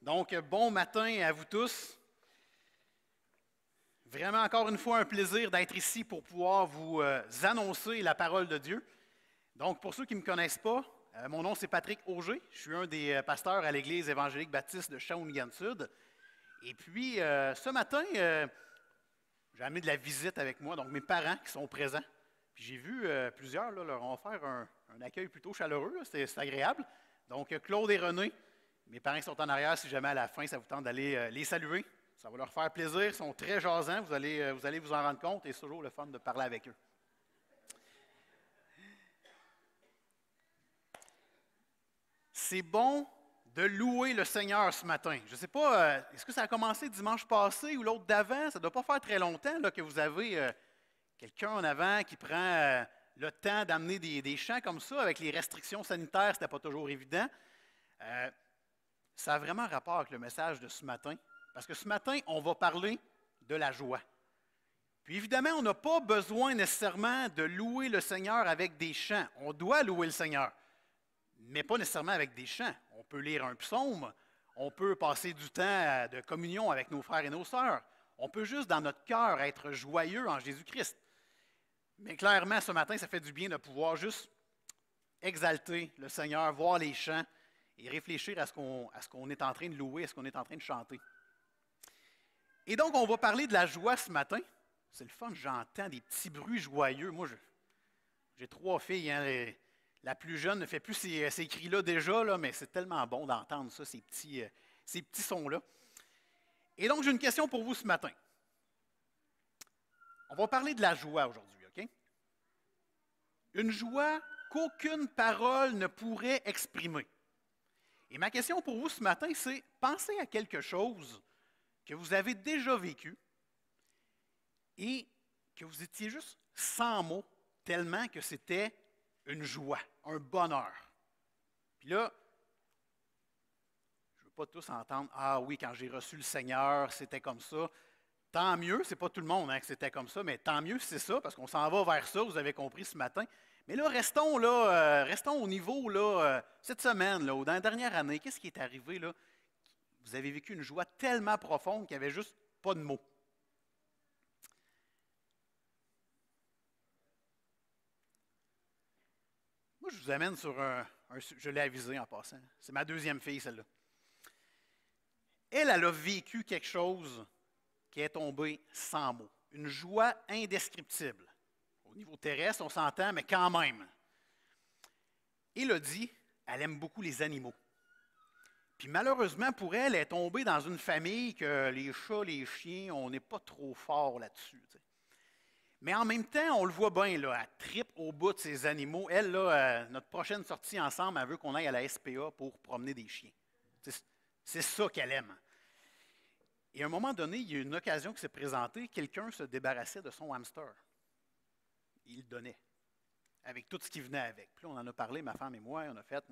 Donc, bon matin à vous tous. Vraiment, encore une fois, un plaisir d'être ici pour pouvoir vous annoncer la parole de Dieu. Donc, pour ceux qui ne me connaissent pas, mon nom c'est Patrick Auger. Je suis un des pasteurs à l'Église évangélique baptiste de Shawinigan-Sud. Et puis, ce matin, j'ai amené de la visite avec moi, donc mes parents qui sont présents. Puis j'ai vu plusieurs leur ont offert un accueil plutôt chaleureux, c'est agréable. Donc, Claude et René, mes parents qui sont en arrière, si jamais à la fin, ça vous tente d'aller les saluer. Ça va leur faire plaisir, ils sont très jasants, vous allez vous en rendre compte et c'est toujours le fun de parler avec eux. C'est bon de louer le Seigneur ce matin. Je ne sais pas, est-ce que ça a commencé dimanche passé ou l'autre d'avant? Ça ne doit pas faire très longtemps là, que vous avez quelqu'un en avant qui prend le temps d'amener des chants comme ça. Avec les restrictions sanitaires, ce n'était pas toujours évident. Ça a vraiment rapport avec le message de ce matin. Parce que ce matin, on va parler de la joie. Puis évidemment, on n'a pas besoin nécessairement de louer le Seigneur avec des chants. On doit louer le Seigneur, mais pas nécessairement avec des chants. On peut lire un psaume, on peut passer du temps de communion avec nos frères et nos sœurs. On peut juste, dans notre cœur, être joyeux en Jésus-Christ. Mais clairement, ce matin, ça fait du bien de pouvoir juste exalter le Seigneur, voir les chants et réfléchir à ce qu'on est en train de louer, à ce qu'on est en train de chanter. Et donc, on va parler de la joie ce matin. C'est le fun, j'entends des petits bruits joyeux. Moi, j'ai 3 filles. Hein, la plus jeune ne fait plus ces cris-là déjà, là, mais c'est tellement bon d'entendre ça, ces petits sons-là. Et donc, j'ai une question pour vous ce matin. On va parler de la joie aujourd'hui, OK? Une joie qu'aucune parole ne pourrait exprimer. Et ma question pour vous ce matin, c'est pensez à quelque chose que vous avez déjà vécu et que vous étiez juste sans mots, tellement que c'était une joie, un bonheur. Puis là, je ne veux pas tous entendre « Ah oui, quand j'ai reçu le Seigneur, c'était comme ça ». Tant mieux, c'est pas tout le monde que c'était comme ça, mais tant mieux si c'est ça, parce qu'on s'en va vers ça, vous avez compris ce matin. Mais là, restons au niveau cette semaine, là, ou dans la dernière année, qu'est-ce qui est arrivé là? Vous avez vécu une joie tellement profonde qu'il n'y avait juste pas de mots. Moi, je vous amène sur je l'ai avisé en passant. C'est ma deuxième fille, celle-là. Elle a vécu quelque chose qui est tombé sans mots. Une joie indescriptible. Au niveau terrestre, on s'entend, mais quand même. Élodie, elle aime beaucoup les animaux. Puis malheureusement pour elle, elle est tombée dans une famille que les chats, les chiens, on n'est pas trop fort là-dessus. T'sais. Mais en même temps, on le voit bien, là, elle tripe au bout de ses animaux. Elle, là, notre prochaine sortie ensemble, elle veut qu'on aille à la SPA pour promener des chiens. C'est ça qu'elle aime. Et à un moment donné, il y a une occasion qui s'est présentée, quelqu'un se débarrassait de son hamster. Il le donnait, avec tout ce qui venait avec. Puis là, on en a parlé, ma femme et moi, on a fait,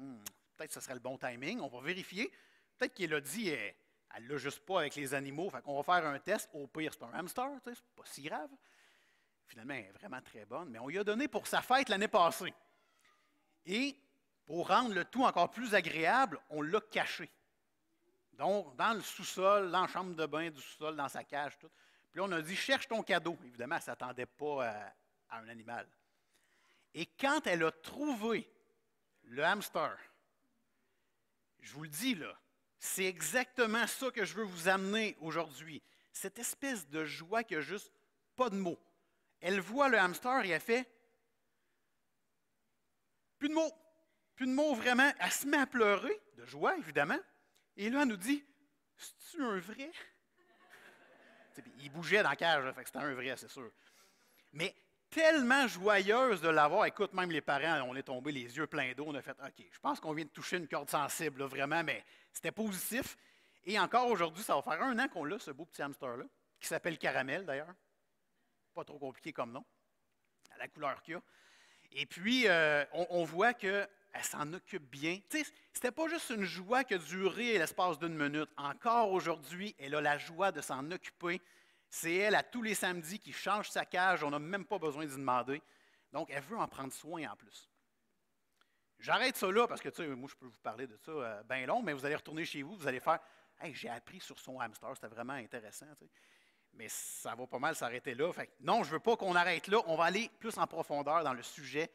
peut-être que ce serait le bon timing, on va vérifier. Peut-être qu'elle a dit, elle ne l'a juste pas avec les animaux, fait qu'on va faire un test. Au pire, c'est un hamster, c'est pas si grave. Finalement, elle est vraiment très bonne, mais on lui a donné pour sa fête l'année passée. Et pour rendre le tout encore plus agréable, on l'a caché. Donc, dans le sous-sol, dans la chambre de bain du sous-sol, dans sa cage, tout. Puis là, on a dit, cherche ton cadeau. Évidemment, elle ne s'attendait pas à un animal. Et quand elle a trouvé le hamster, je vous le dis là, c'est exactement ça que je veux vous amener aujourd'hui. Cette espèce de joie qui n'a juste pas de mots. Elle voit le hamster et elle fait plus de mots vraiment. Elle se met à pleurer, de joie évidemment. Et là, elle nous dit, c'est-tu un vrai? Il bougeait dans la cage, fait que c'était un vrai, c'est sûr. Mais tellement joyeuse de l'avoir. Écoute, même les parents, on est tombés les yeux pleins d'eau. On a fait, OK, je pense qu'on vient de toucher une corde sensible, là, vraiment, mais c'était positif. Et encore aujourd'hui, ça va faire 1 an qu'on l'a, ce beau petit hamster-là, qui s'appelle Caramel, d'ailleurs. Pas trop compliqué comme nom, à la couleur qu'il a. Et puis, on voit qu'elle s'en occupe bien. Tu sais, c'était pas juste une joie qui a duré l'espace d'1 minute. Encore aujourd'hui, elle a la joie de s'en occuper. C'est elle, à tous les samedis, qui change sa cage. On n'a même pas besoin d'y demander. Donc, elle veut en prendre soin en plus. J'arrête ça là parce que, tu sais, moi, je peux vous parler de ça bien long, mais vous allez retourner chez vous, vous allez faire « Hey, j'ai appris sur son hamster, c'était vraiment intéressant. Tu sais. Mais ça va pas mal s'arrêter là. Fait que non, je ne veux pas qu'on arrête là. On va aller plus en profondeur dans le sujet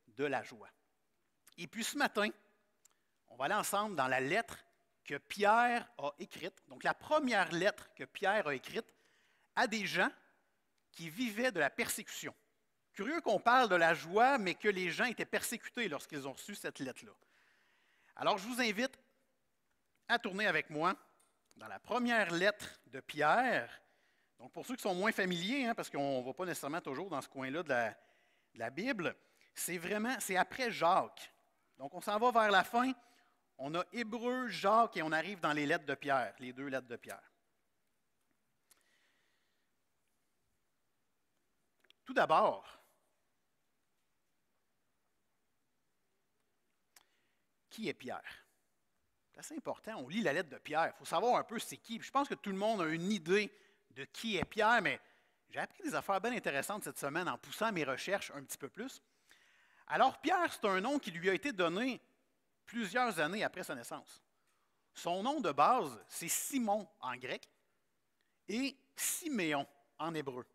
de la joie. Et puis ce matin, on va aller ensemble dans la lettre que Pierre a écrite. Donc la première lettre que Pierre a écrite à des gens qui vivaient de la persécution. Curieux qu'on parle de la joie, mais que les gens étaient persécutés lorsqu'ils ont reçu cette lettre-là. Alors je vous invite à tourner avec moi dans la première lettre de Pierre. Donc, pour ceux qui sont moins familiers, parce qu'on ne va pas nécessairement toujours dans ce coin-là de la Bible, c'est après Jacques. Donc, on s'en va vers la fin. On a Hébreu, Jacques et on arrive dans les lettres de Pierre, les 2 lettres de Pierre. Tout d'abord, qui est Pierre? C'est assez important. On lit la lettre de Pierre. Il faut savoir un peu c'est qui. Je pense que tout le monde a une idée de qui est Pierre, mais j'ai appris des affaires bien intéressantes cette semaine en poussant mes recherches un petit peu plus. Alors, Pierre, c'est un nom qui lui a été donné plusieurs années après sa naissance. Son nom de base, c'est Simon en grec et Siméon en hébreu.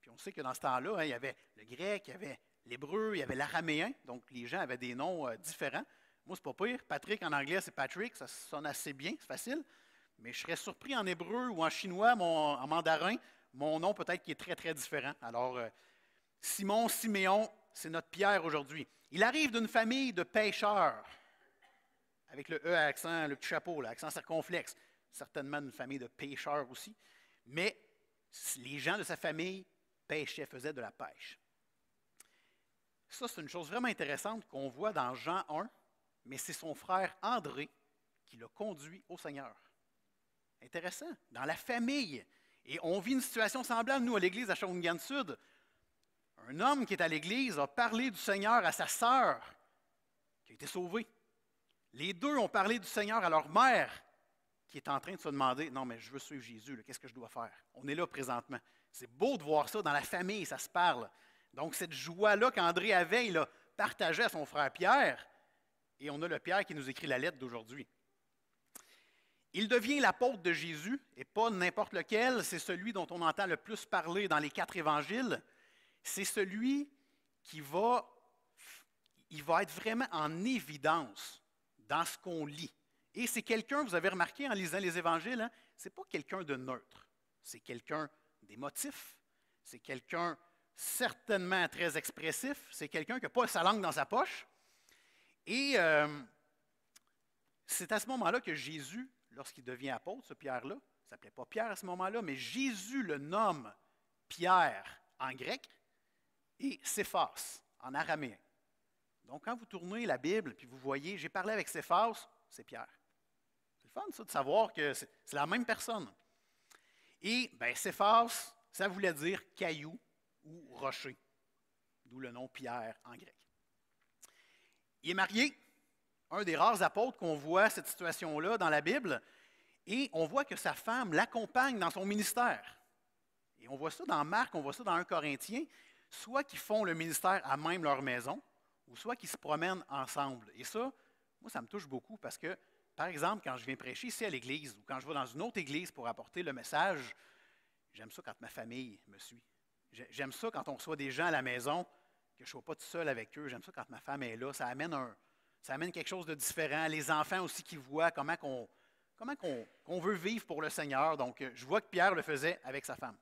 Puis on sait que dans ce temps-là, il y avait le grec, il y avait l'hébreu, il y avait l'araméen, donc les gens avaient des noms différents. Moi, c'est pas pire. Patrick en anglais, c'est Patrick, ça sonne assez bien, c'est facile. Mais je serais surpris en hébreu ou en chinois, en mandarin, mon nom peut-être qui est très, très différent. Alors, Simon, Siméon, c'est notre Pierre aujourd'hui. Il arrive d'une famille de pêcheurs, avec le E à accent, le petit chapeau, l'accent circonflexe. Certainement une famille de pêcheurs aussi. Mais les gens de sa famille pêchaient, faisaient de la pêche. Ça, c'est une chose vraiment intéressante qu'on voit dans Jean 1, mais c'est son frère André qui l'a conduit au Seigneur. Intéressant, dans la famille. Et on vit une situation semblable, nous, à l'église à Shawinigan-Sud. Un homme qui est à l'église a parlé du Seigneur à sa sœur, qui a été sauvée. Les 2 ont parlé du Seigneur à leur mère, qui est en train de se demander, non, mais je veux suivre Jésus, qu'est-ce que je dois faire? On est là présentement. C'est beau de voir ça dans la famille, ça se parle. Donc, cette joie-là qu'André avait, il a partagé à son frère Pierre, et on a le Pierre qui nous écrit la lettre d'aujourd'hui. Il devient l'apôtre de Jésus, et pas n'importe lequel, c'est celui dont on entend le plus parler dans les 4 évangiles. C'est celui qui va être vraiment en évidence dans ce qu'on lit. Et c'est quelqu'un, vous avez remarqué en lisant les évangiles, ce n'est pas quelqu'un de neutre. C'est quelqu'un d'émotif, c'est quelqu'un certainement très expressif, c'est quelqu'un qui n'a pas sa langue dans sa poche. Et c'est à ce moment-là que Jésus, lorsqu'il devient apôtre, ce Pierre-là, il ne s'appelait pas Pierre à ce moment-là, mais Jésus le nomme Pierre en grec et Céphas en araméen. Donc, quand vous tournez la Bible puis vous voyez, j'ai parlé avec Céphas, c'est Pierre. C'est le fun, ça, de savoir que c'est la même personne. Et, bien, Céphas, ça voulait dire caillou ou rocher, d'où le nom Pierre en grec. Il est marié, un des rares apôtres qu'on voit cette situation-là dans la Bible, et on voit que sa femme l'accompagne dans son ministère. Et on voit ça dans Marc, on voit ça dans 1 Corinthiens, soit qu'ils font le ministère à même leur maison, ou soit qu'ils se promènent ensemble. Et ça, moi, ça me touche beaucoup parce que, par exemple, quand je viens prêcher ici à l'église, ou quand je vais dans une autre église pour apporter le message, j'aime ça quand ma famille me suit. J'aime ça quand on reçoit des gens à la maison, que je ne sois pas tout seul avec eux. J'aime ça quand ma femme est là. Ça amène quelque chose de différent. Les enfants aussi qui voient comment qu'on veut vivre pour le Seigneur. Donc, je vois que Pierre le faisait avec sa femme.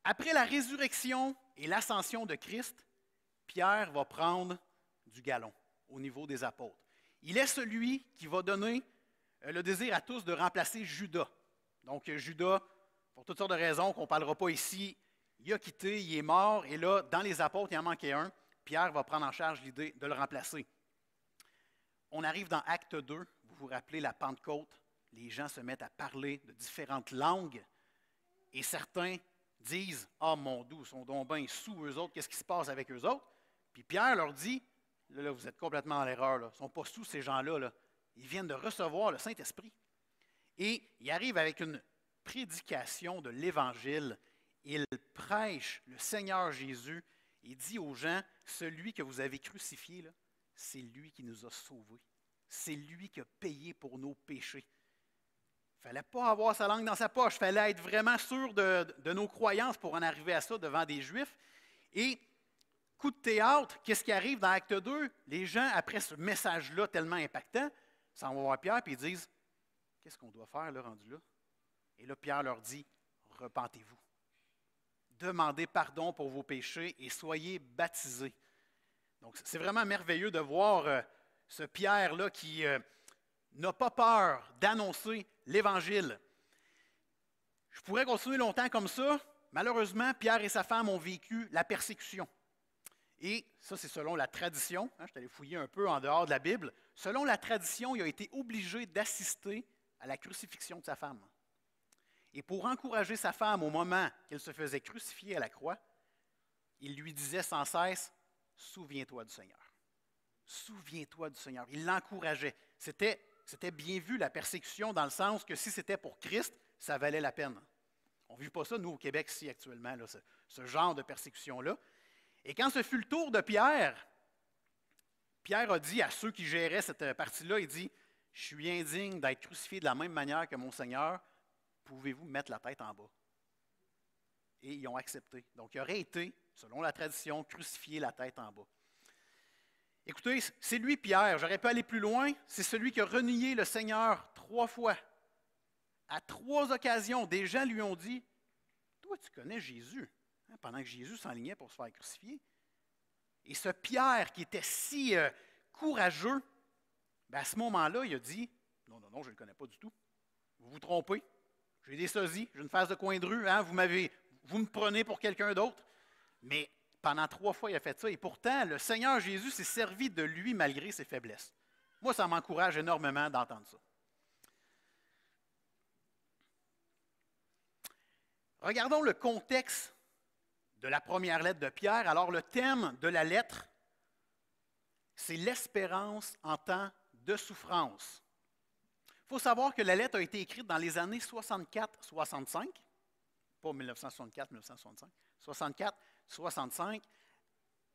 Après la résurrection et l'ascension de Christ, Pierre va prendre du galon au niveau des apôtres. Il est celui qui va donner le désir à tous de remplacer Judas. Donc, Judas, pour toutes sortes de raisons qu'on ne parlera pas ici, il a quitté, il est mort, et là, dans les apôtres, il en manquait un. Pierre va prendre en charge l'idée de le remplacer. On arrive dans Acte 2, vous vous rappelez la Pentecôte, les gens se mettent à parler de différentes langues, et certains disent « Ah, mon doux, ils sont donc bien sous eux autres, qu'est-ce qui se passe avec eux autres? » Puis Pierre leur dit « Là, vous êtes complètement dans l'erreur, ils ne sont pas sous ces gens-là, là. Ils viennent de recevoir le Saint-Esprit. » Et il arrive avec une prédication de l'Évangile. Il prêche le Seigneur Jésus et dit aux gens, celui que vous avez crucifié, c'est lui qui nous a sauvés. C'est lui qui a payé pour nos péchés. Il ne fallait pas avoir sa langue dans sa poche. Il fallait être vraiment sûr de nos croyances pour en arriver à ça devant des Juifs. Et coup de théâtre, qu'est-ce qui arrive dans Acte 2? Les gens, après ce message-là tellement impactant, s'en vont voir Pierre et ils disent, qu'est-ce qu'on doit faire là, rendu là? Et là, Pierre leur dit, repentez-vous. Demandez pardon pour vos péchés et soyez baptisés. Donc, c'est vraiment merveilleux de voir ce Pierre-là qui n'a pas peur d'annoncer l'Évangile. Je pourrais continuer longtemps comme ça. Malheureusement, Pierre et sa femme ont vécu la persécution. Et ça, c'est selon la tradition. Je suis allé fouiller un peu en dehors de la Bible. Selon la tradition, il a été obligé d'assister à la crucifixion de sa femme. Et pour encourager sa femme au moment qu'elle se faisait crucifier à la croix, il lui disait sans cesse, « Souviens-toi du Seigneur. Souviens-toi du Seigneur. » Il l'encourageait. C'était bien vu, la persécution, dans le sens que si c'était pour Christ, ça valait la peine. On ne vit pas ça, nous, au Québec, ici, actuellement, là, ce genre de persécution-là. Et quand ce fut le tour de Pierre, Pierre a dit à ceux qui géraient cette partie-là, il dit, « Je suis indigne d'être crucifié de la même manière que mon Seigneur. Pouvez-vous mettre la tête en bas? » Et ils ont accepté. Donc, il aurait été, selon la tradition, crucifié la tête en bas. Écoutez, c'est lui, Pierre, j'aurais pu aller plus loin, c'est celui qui a renié le Seigneur 3 fois. À 3 occasions, des gens lui ont dit, « Toi, tu connais Jésus, hein, pendant que Jésus s'enlignait pour se faire crucifier. » Et ce Pierre qui était si courageux, bien à ce moment-là, il a dit, « Non, non, non, je ne le connais pas du tout. Vous vous trompez. J'ai des sosies, j'ai une face de coin de rue, hein, vous me prenez pour quelqu'un d'autre. » Mais pendant 3 fois, il a fait ça. Et pourtant, le Seigneur Jésus s'est servi de lui malgré ses faiblesses. Moi, ça m'encourage énormément d'entendre ça. Regardons le contexte de la première lettre de Pierre. Alors, le thème de la lettre, c'est l'espérance en temps de souffrance. Il faut savoir que la lettre a été écrite dans les années 64-65, pas 1964-1965, 64-65,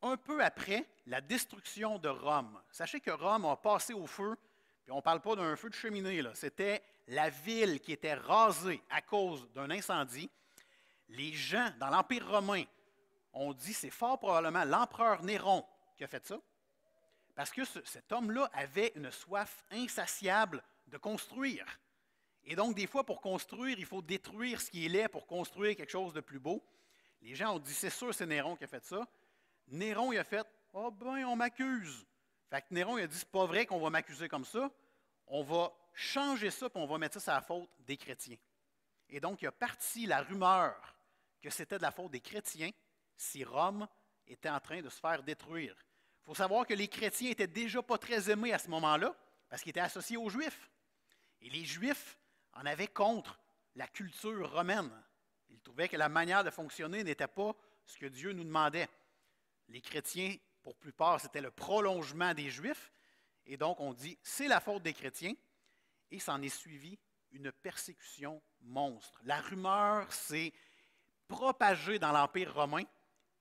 un peu après la destruction de Rome. Sachez que Rome a passé au feu, puis on ne parle pas d'un feu de cheminée, là. C'était la ville qui était rasée à cause d'un incendie. Les gens dans l'Empire romain ont dit que c'est fort probablement l'empereur Néron qui a fait ça, parce que cet homme-là avait une soif insatiable de construire. Et donc, des fois, pour construire, il faut détruire ce qui est laid pour construire quelque chose de plus beau. Les gens ont dit, c'est sûr, c'est Néron qui a fait ça. Néron, il a fait, « Ah ben, on m'accuse. » Fait que Néron, il a dit, « C'est pas vrai qu'on va m'accuser comme ça. On va changer ça, puis on va mettre ça à la faute des chrétiens. » Et donc, il a parti la rumeur que c'était de la faute des chrétiens si Rome était en train de se faire détruire. Il faut savoir que les chrétiens n'étaient déjà pas très aimés à ce moment-là, parce qu'ils étaient associés aux Juifs. Et les Juifs en avaient contre la culture romaine. Ils trouvaient que la manière de fonctionner n'était pas ce que Dieu nous demandait. Les chrétiens, pour plupart, c'était le prolongement des Juifs. Et donc, on dit, c'est la faute des chrétiens. Et s'en est suivi une persécution monstre. La rumeur s'est propagée dans l'Empire romain.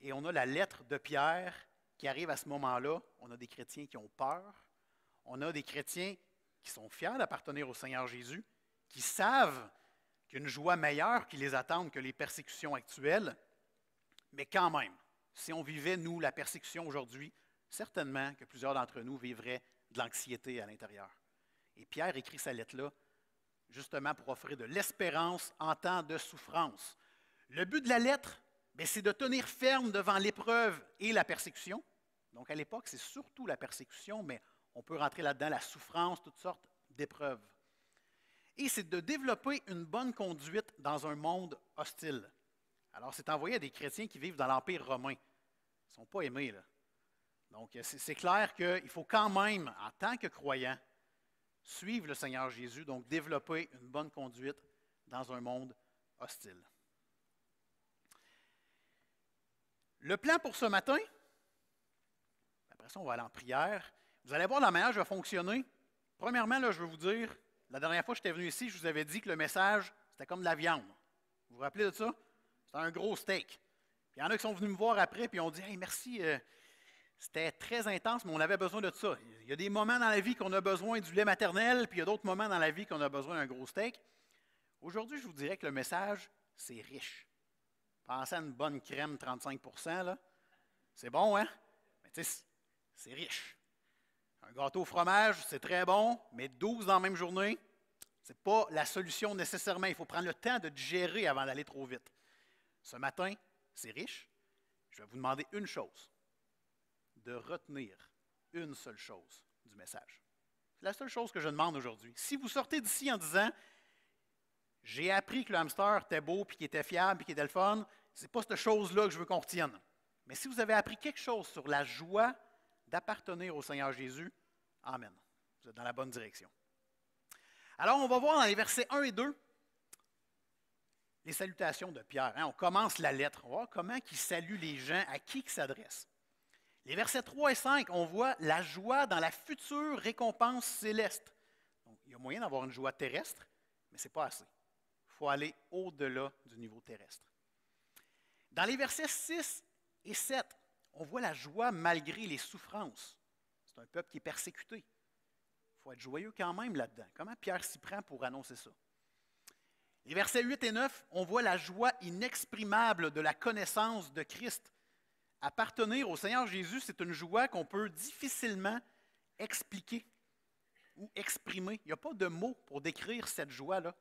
Et on a la lettre de Pierre qui arrive à ce moment-là. On a des chrétiens qui ont peur. On a des chrétiens qui sont fiers d'appartenir au Seigneur Jésus, qui savent qu'il y a une joie meilleure qui les attend que les persécutions actuelles. Mais quand même, si on vivait, nous, la persécution aujourd'hui, certainement que plusieurs d'entre nous vivraient de l'anxiété à l'intérieur. Et Pierre écrit sa lettre-là justement pour offrir de l'espérance en temps de souffrance. Le but de la lettre, c'est de tenir ferme devant l'épreuve et la persécution. Donc à l'époque, c'est surtout la persécution, mais on peut rentrer là-dedans la souffrance, toutes sortes d'épreuves. Et c'est de développer une bonne conduite dans un monde hostile. Alors, c'est envoyé à des chrétiens qui vivent dans l'Empire romain. Ils ne sont pas aimés, là. Donc, c'est clair qu'il faut quand même, en tant que croyant, suivre le Seigneur Jésus, donc développer une bonne conduite dans un monde hostile. Le plan pour ce matin, après ça, on va aller en prière. Vous allez voir la manière dont je vais fonctionner. Premièrement, là, je veux vous dire, la dernière fois que j'étais venu ici, je vous avais dit que le message, c'était comme de la viande. Vous vous rappelez de ça? C'était un gros steak. Puis il y en a qui sont venus me voir après et ont dit « Hey, merci, c'était très intense, mais on avait besoin de ça. » Il y a des moments dans la vie qu'on a besoin du lait maternel, puis il y a d'autres moments dans la vie qu'on a besoin d'un gros steak. Aujourd'hui, je vous dirais que le message, c'est riche. Pensez à une bonne crème 35%, là. C'est bon, hein? Mais tu sais, c'est riche. Un gâteau au fromage, c'est très bon, mais 12 dans la même journée, ce n'est pas la solution nécessairement. Il faut prendre le temps de digérer avant d'aller trop vite. Ce matin, c'est riche. Je vais vous demander une chose, de retenir une seule chose du message. C'est la seule chose que je demande aujourd'hui. Si vous sortez d'ici en disant « J'ai appris que le hamster était beau, puis qu'il était fiable, puis qu'il était le fun », ce n'est pas cette chose-là que je veux qu'on retienne. Mais si vous avez appris quelque chose sur la joie d'appartenir au Seigneur Jésus, amen. Vous êtes dans la bonne direction. Alors, on va voir dans les versets 1 et 2 les salutations de Pierre. On commence la lettre. On va voir comment il salue les gens, à qui il s'adresse. Les versets 3 et 5, on voit la joie dans la future récompense céleste. Donc, il y a moyen d'avoir une joie terrestre, mais ce n'est pas assez. Il faut aller au-delà du niveau terrestre. Dans les versets 6 et 7, on voit la joie malgré les souffrances. C'est un peuple qui est persécuté. Il faut être joyeux quand même là-dedans. Comment Pierre s'y prend pour annoncer ça? Les versets 8 et 9, on voit la joie inexprimable de la connaissance de Christ. Appartenir au Seigneur Jésus, c'est une joie qu'on peut difficilement expliquer ou exprimer. Il n'y a pas de mots pour décrire cette joie-là.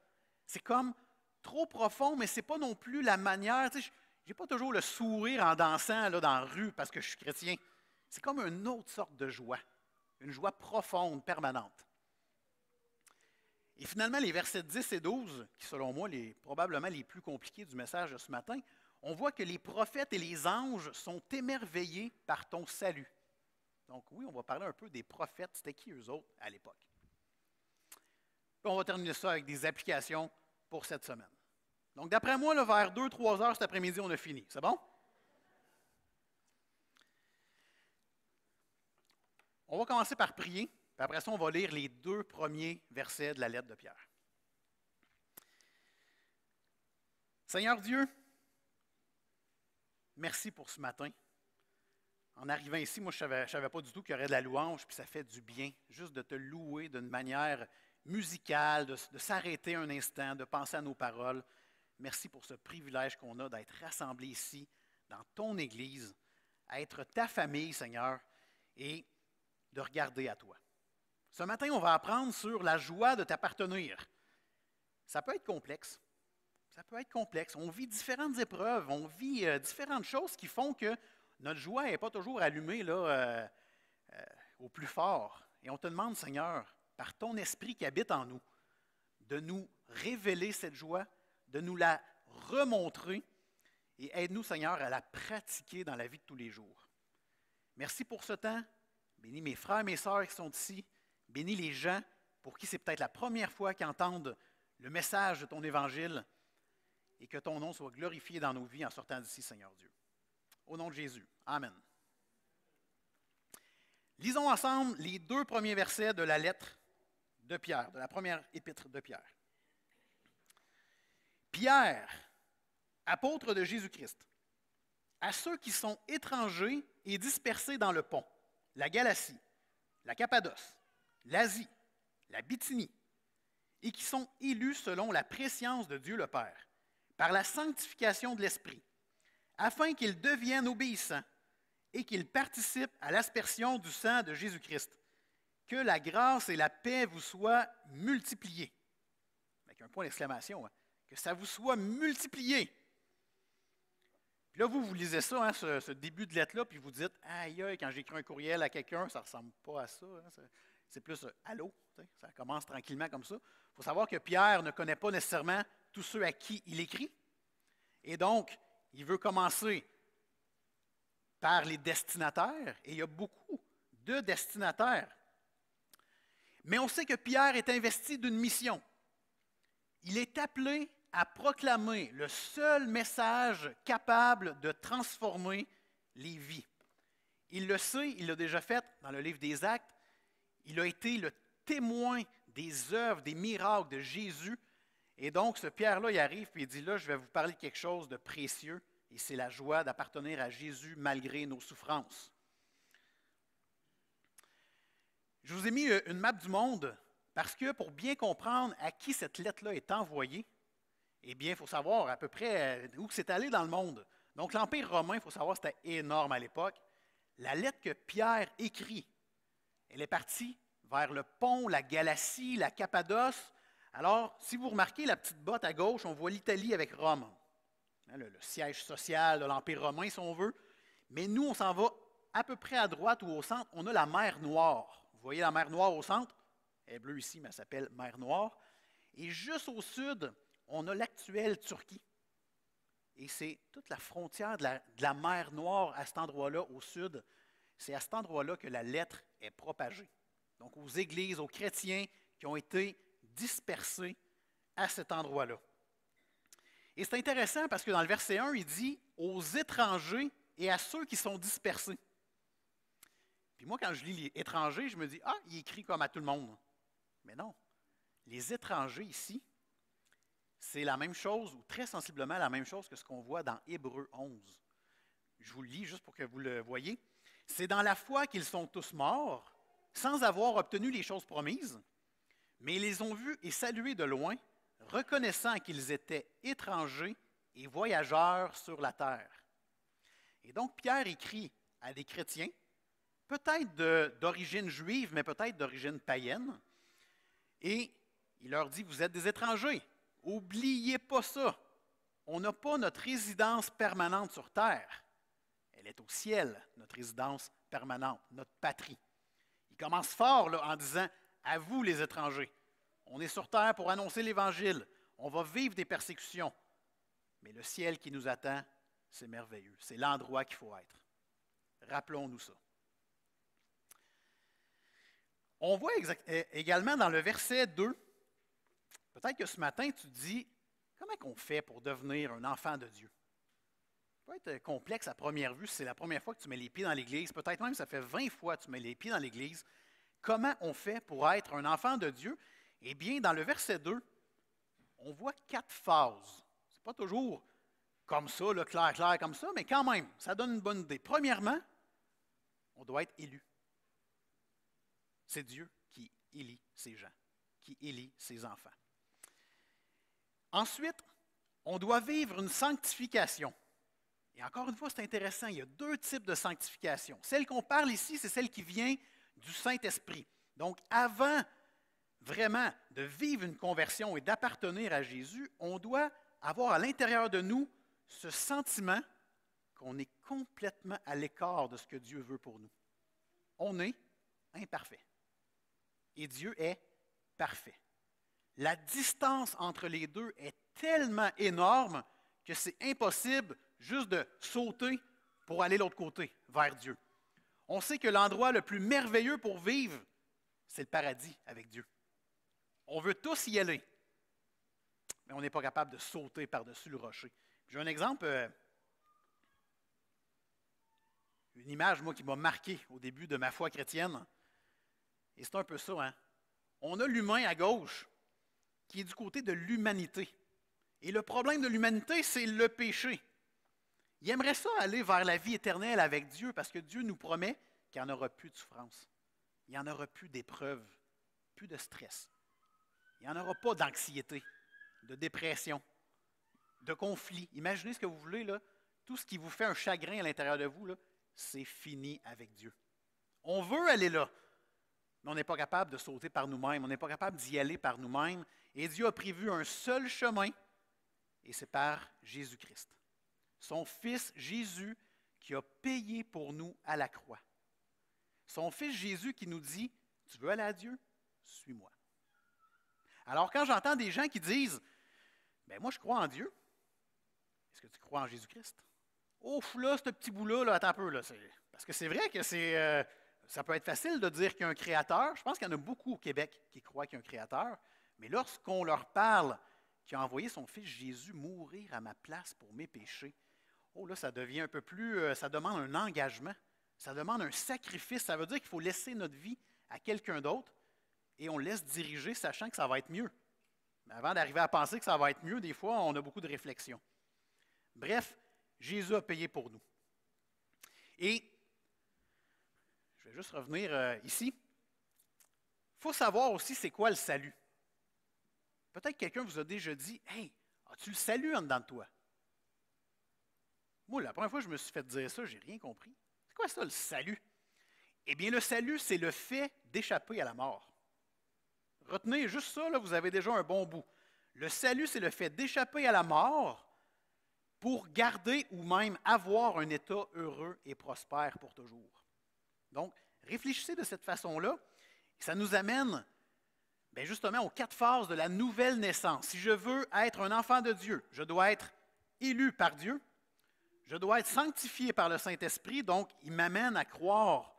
C'est comme trop profond, mais ce n'est pas non plus la manière. Tu sais, je n'ai pas toujours le sourire en dansant là, dans la rue parce que je suis chrétien. C'est comme une autre sorte de joie, une joie profonde, permanente. Et finalement, les versets 10 et 12, qui selon moi, probablement les plus compliqués du message de ce matin, on voit que les prophètes et les anges sont émerveillés par ton salut. Donc oui, on va parler un peu des prophètes. C'était qui eux autres à l'époque? Puis on va terminer ça avec des applications pour cette semaine. Donc d'après moi, là, vers 2-3 heures cet après-midi, on a fini. C'est bon? On va commencer par prier, puis après ça, on va lire les 2 premiers versets de la lettre de Pierre. Seigneur Dieu, merci pour ce matin. En arrivant ici, moi, je ne savais pas du tout qu'il y aurait de la louange, puis ça fait du bien, juste de te louer d'une manière musicale, de s'arrêter un instant, de penser à nos paroles. Merci pour ce privilège qu'on a d'être rassemblés ici, dans ton Église, à être ta famille, Seigneur, et de regarder à toi. Ce matin, on va apprendre sur la joie de t'appartenir. Ça peut être complexe. Ça peut être complexe. On vit différentes épreuves, on vit différentes choses qui font que notre joie n'est pas toujours allumée là, au plus fort. Et on te demande, Seigneur, par ton esprit qui habite en nous, de nous révéler cette joie, de nous la remontrer et aide-nous, Seigneur, à la pratiquer dans la vie de tous les jours. Merci pour ce temps. Bénis mes frères et mes sœurs qui sont ici. Bénis les gens pour qui c'est peut-être la première fois qu'ils entendent le message de ton évangile et que ton nom soit glorifié dans nos vies en sortant d'ici, Seigneur Dieu. Au nom de Jésus. Amen. Lisons ensemble les 2 premiers versets de la lettre de Pierre, de la première épître de Pierre. Pierre, apôtre de Jésus-Christ, à ceux qui sont étrangers et dispersés dans le Pont, la Galatie, la Cappadoce, l'Asie, la Bithynie, et qui sont élus selon la prescience de Dieu le Père, par la sanctification de l'Esprit, afin qu'ils deviennent obéissants et qu'ils participent à l'aspersion du sang de Jésus-Christ. Que la grâce et la paix vous soient multipliées. Avec un point d'exclamation, hein. Que ça vous soit multiplié. Puis là, vous lisez ça, hein, ce début de lettre-là, puis vous dites, aïe, aïe, quand j'écris un courriel à quelqu'un, ça ne ressemble pas à ça. Hein, c'est plus allô, ça commence tranquillement comme ça. Il faut savoir que Pierre ne connaît pas nécessairement tous ceux à qui il écrit. Et donc, il veut commencer par les destinataires, et il y a beaucoup de destinataires. Mais on sait que Pierre est investi d'une mission. Il est appelé à proclamer le seul message capable de transformer les vies. Il le sait, il l'a déjà fait dans le livre des Actes. Il a été le témoin des œuvres, des miracles de Jésus. Et donc, ce Pierre-là, il arrive et il dit, là, je vais vous parler de quelque chose de précieux. Et c'est la joie d'appartenir à Jésus malgré nos souffrances. Je vous ai mis une map du monde parce que pour bien comprendre à qui cette lettre-là est envoyée, Eh bien, il faut savoir à peu près où c'est allé dans le monde. Donc, l'Empire romain, il faut savoir, c'était énorme à l'époque. La lettre que Pierre écrit, elle est partie vers le Pont, la Galatie, la Cappadoce. Alors, si vous remarquez la petite botte à gauche, on voit l'Italie avec Rome, hein, le siège social de l'Empire romain, si on veut. Mais nous, on s'en va à peu près à droite ou au centre. On a la mer Noire. Vous voyez la mer Noire au centre? Elle est bleue ici, mais elle s'appelle mer Noire. Et juste au sud, on a l'actuelle Turquie. Et c'est toute la frontière de la mer Noire à cet endroit-là, au sud. C'est à cet endroit-là que la lettre est propagée. Donc aux églises, aux chrétiens qui ont été dispersés à cet endroit-là. Et c'est intéressant parce que dans le verset 1, il dit « aux étrangers et à ceux qui sont dispersés ». Puis moi, quand je lis les étrangers, je me dis « ah, il écrit comme à tout le monde ». Mais non, les étrangers ici, c'est la même chose, ou très sensiblement la même chose que ce qu'on voit dans Hébreux 11. Je vous le lis juste pour que vous le voyez. « C'est dans la foi qu'ils sont tous morts, sans avoir obtenu les choses promises, mais ils les ont vus et salués de loin, reconnaissant qu'ils étaient étrangers et voyageurs sur la terre. » Et donc Pierre écrit à des chrétiens, peut-être d'origine juive, mais peut-être d'origine païenne, et il leur dit, vous êtes des étrangers, n'oubliez pas ça. On n'a pas notre résidence permanente sur terre. Elle est au ciel, notre résidence permanente, notre patrie. Il commence fort là, en disant, à vous les étrangers, on est sur terre pour annoncer l'Évangile, on va vivre des persécutions, mais le ciel qui nous attend, c'est merveilleux, c'est l'endroit qu'il faut être. Rappelons-nous ça. On voit également dans le verset 2, peut-être que ce matin tu te dis, comment on fait pour devenir un enfant de Dieu? Ça peut être complexe à première vue si c'est la première fois que tu mets les pieds dans l'Église, peut-être même que ça fait 20 fois que tu mets les pieds dans l'Église. Comment on fait pour être un enfant de Dieu? Eh bien, dans le verset 2, on voit 4 phases. Ce n'est pas toujours comme ça, là, clair comme ça, mais quand même, ça donne une bonne idée. Premièrement, on doit être élu. C'est Dieu qui élit ses gens, qui élit ses enfants. Ensuite, on doit vivre une sanctification. Et encore une fois, c'est intéressant, il y a 2 types de sanctification. Celle qu'on parle ici, c'est celle qui vient du Saint-Esprit. Donc, avant vraiment de vivre une conversion et d'appartenir à Jésus, on doit avoir à l'intérieur de nous ce sentiment qu'on est complètement à l'écart de ce que Dieu veut pour nous. On est imparfait. Et Dieu est parfait. La distance entre les deux est tellement énorme que c'est impossible juste de sauter pour aller de l'autre côté, vers Dieu. On sait que l'endroit le plus merveilleux pour vivre, c'est le paradis avec Dieu. On veut tous y aller, mais on n'est pas capable de sauter par-dessus le rocher. J'ai un exemple, une image, moi, qui m'a marqué au début de ma foi chrétienne. Et c'est un peu ça, hein? On a l'humain à gauche, qui est du côté de l'humanité. Et le problème de l'humanité, c'est le péché. Il aimerait ça aller vers la vie éternelle avec Dieu, parce que Dieu nous promet qu'il n'y en aura plus de souffrance. Il n'y en aura plus d'épreuves, plus de stress. Il n'y en aura pas d'anxiété, de dépression, de conflit. Imaginez ce que vous voulez, là. Tout ce qui vous fait un chagrin à l'intérieur de vous, là, c'est fini avec Dieu. On veut aller là, mais on n'est pas capable de sauter par nous-mêmes, on n'est pas capable d'y aller par nous-mêmes. Et Dieu a prévu un seul chemin, et c'est par Jésus-Christ. Son Fils Jésus qui a payé pour nous à la croix. Son Fils Jésus qui nous dit, tu veux aller à Dieu? Suis-moi. Alors quand j'entends des gens qui disent, ben moi je crois en Dieu, est-ce que tu crois en Jésus-Christ? Ouf, là, ce petit bout-là, là, attends un peu, là, parce que c'est vrai que ça peut être facile de dire qu'il y a un créateur. Je pense qu'il y en a beaucoup au Québec qui croient qu'il y a un créateur. Mais lorsqu'on leur parle qu'il a envoyé son Fils Jésus mourir à ma place pour mes péchés, oh là, ça devient un peu plus, ça demande un engagement, ça demande un sacrifice. Ça veut dire qu'il faut laisser notre vie à quelqu'un d'autre et on laisse diriger sachant que ça va être mieux. Mais avant d'arriver à penser que ça va être mieux, des fois, on a beaucoup de réflexions. Bref, Jésus a payé pour nous. Et je vais juste revenir ici. Il faut savoir aussi c'est quoi le salut. Peut-être que quelqu'un vous a déjà dit, « Hey, As-tu le salut en dedans de toi? Moi, la première fois que je me suis fait dire ça, je n'ai rien compris. C'est quoi ça, le salut? Eh bien, le salut, c'est le fait d'échapper à la mort. Retenez juste ça, là, vous avez déjà un bon bout. Le salut, c'est le fait d'échapper à la mort pour garder ou même avoir un état heureux et prospère pour toujours. Donc, réfléchissez de cette façon-là. Ça nous amène bien justement aux 4 phases de la nouvelle naissance. Si je veux être un enfant de Dieu, je dois être élu par Dieu, je dois être sanctifié par le Saint-Esprit, donc il m'amène à croire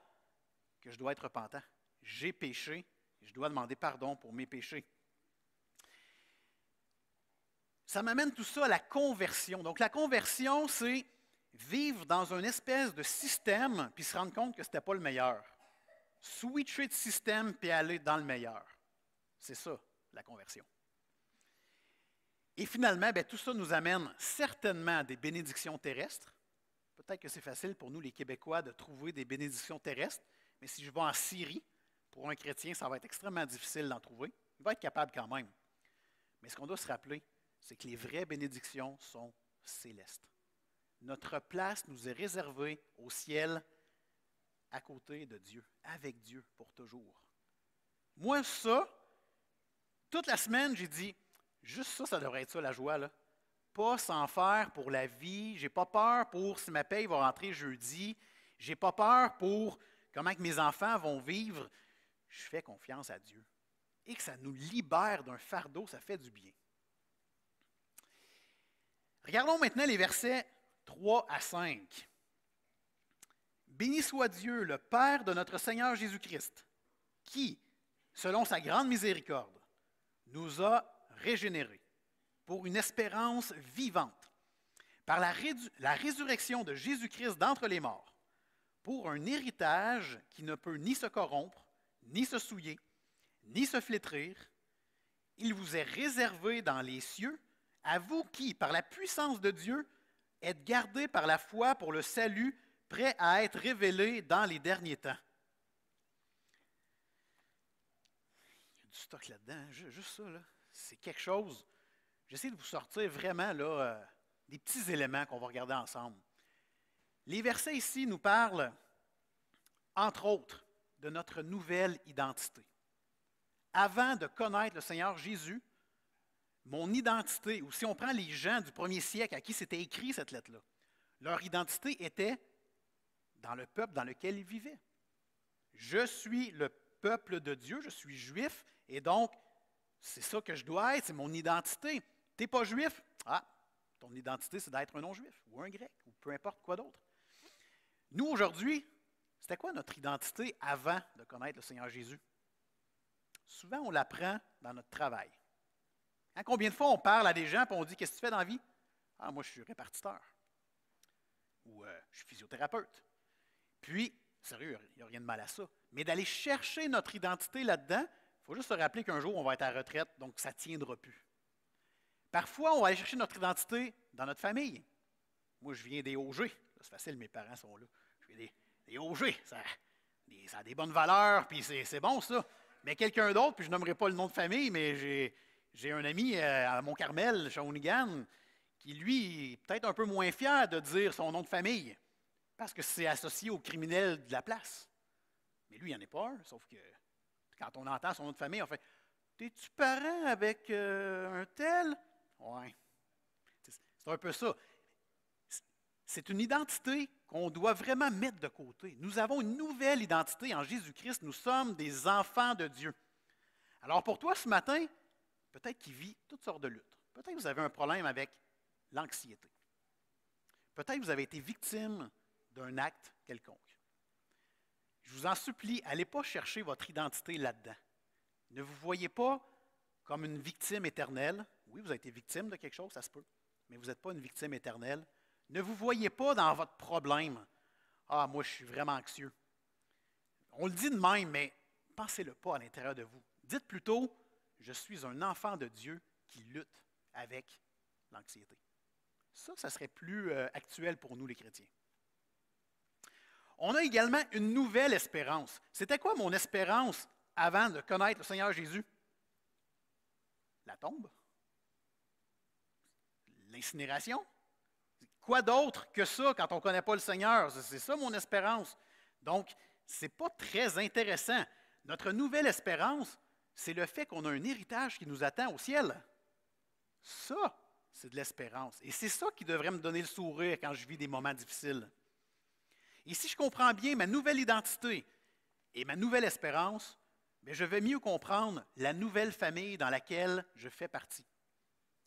que je dois être repentant. J'ai péché, et je dois demander pardon pour mes péchés. Ça m'amène tout ça à la conversion. Donc la conversion, c'est vivre dans une espèce de système puis se rendre compte que ce n'était pas le meilleur. Switcher de système puis aller dans le meilleur. C'est ça, la conversion. Et finalement, bien, tout ça nous amène certainement à des bénédictions terrestres. Peut-être que c'est facile pour nous, les Québécois, de trouver des bénédictions terrestres, mais si je vais en Syrie, pour un chrétien, ça va être extrêmement difficile d'en trouver. Il va être capable quand même. Mais ce qu'on doit se rappeler, c'est que les vraies bénédictions sont célestes. Notre place nous est réservée au ciel, à côté de Dieu, avec Dieu pour toujours. Moi, ça, toute la semaine, j'ai dit, juste ça, ça devrait être ça, la joie, là. Pas s'en faire pour la vie. J'ai pas peur pour si ma paye va rentrer jeudi. J'ai pas peur pour comment que mes enfants vont vivre. Je fais confiance à Dieu. Et que ça nous libère d'un fardeau, ça fait du bien. Regardons maintenant les versets 3 à 5. Béni soit Dieu, le Père de notre Seigneur Jésus-Christ, qui, selon sa grande miséricorde, nous a régénérés pour une espérance vivante, par la résurrection de Jésus-Christ d'entre les morts, pour un héritage qui ne peut ni se corrompre, ni se souiller, ni se flétrir. Il vous est réservé dans les cieux, à vous qui, par la puissance de Dieu, êtes gardés par la foi pour le salut, prêt à être révélé dans les derniers temps. Il y a du stock là-dedans, hein? Juste ça, là. C'est quelque chose. J'essaie de vous sortir vraiment là, des petits éléments qu'on va regarder ensemble. Les versets ici nous parlent, entre autres, de notre nouvelle identité. Avant de connaître le Seigneur Jésus, mon identité, ou si on prend les gens du premier siècle à qui c'était écrit cette lettre-là, leur identité était dans le peuple dans lequel ils vivaient. Je suis le peuple de Dieu, je suis juif, et donc, c'est ça que je dois être, c'est mon identité. Tu n'es pas juif? Ah, ton identité, c'est d'être un non-juif, ou un grec, ou peu importe quoi d'autre. Nous, aujourd'hui, c'était quoi notre identité avant de connaître le Seigneur Jésus? Souvent, on l'apprend dans notre travail. Hein, combien de fois on parle à des gens et on dit « Qu'est-ce que tu fais dans la vie? » Ah, moi, je suis répartiteur. Ou je suis physiothérapeute. Puis, sérieux, il n'y a rien de mal à ça. Mais d'aller chercher notre identité là-dedans, il faut juste se rappeler qu'un jour, on va être à la retraite, donc ça ne tiendra plus. Parfois, on va aller chercher notre identité dans notre famille. Moi, je viens des Auger. C'est facile, mes parents sont là. Je viens des Auger. Ça a des bonnes valeurs, puis c'est bon, ça. Mais quelqu'un d'autre, puis je nommerai pas le nom de famille, mais j'ai un ami à Mont-Carmel, Shawinigan, qui, lui, est peut-être un peu moins fier de dire son nom de famille, parce que c'est associé aux criminels de la place. Mais lui, il n'en est pas un, sauf que quand on entend son nom de famille, on fait « T'es-tu parent avec un tel? » Oui. C'est un peu ça. C'est une identité qu'on doit vraiment mettre de côté. Nous avons une nouvelle identité en Jésus-Christ. Nous sommes des enfants de Dieu. Alors pour toi, ce matin, peut-être qu'il vit toutes sortes de luttes. Peut-être que vous avez un problème avec l'anxiété. Peut-être que vous avez été victime d'un acte quelconque. Je vous en supplie, n'allez pas chercher votre identité là-dedans. Ne vous voyez pas comme une victime éternelle. Oui, vous avez été victime de quelque chose, ça se peut, mais vous n'êtes pas une victime éternelle. Ne vous voyez pas dans votre problème. Ah, moi, je suis vraiment anxieux. On le dit de même, mais pensez-le pas à l'intérieur de vous. Dites plutôt, je suis un enfant de Dieu qui lutte avec l'anxiété. Ça serait plus actuel pour nous, les chrétiens. On a également une nouvelle espérance. C'était quoi mon espérance avant de connaître le Seigneur Jésus? La tombe. L'incinération? Quoi d'autre que ça quand on ne connaît pas le Seigneur? C'est ça mon espérance. Donc, ce n'est pas très intéressant. Notre nouvelle espérance, c'est le fait qu'on a un héritage qui nous attend au ciel. Ça, c'est de l'espérance. Et c'est ça qui devrait me donner le sourire quand je vis des moments difficiles. Et si je comprends bien ma nouvelle identité et ma nouvelle espérance, bien, je vais mieux comprendre la nouvelle famille dans laquelle je fais partie.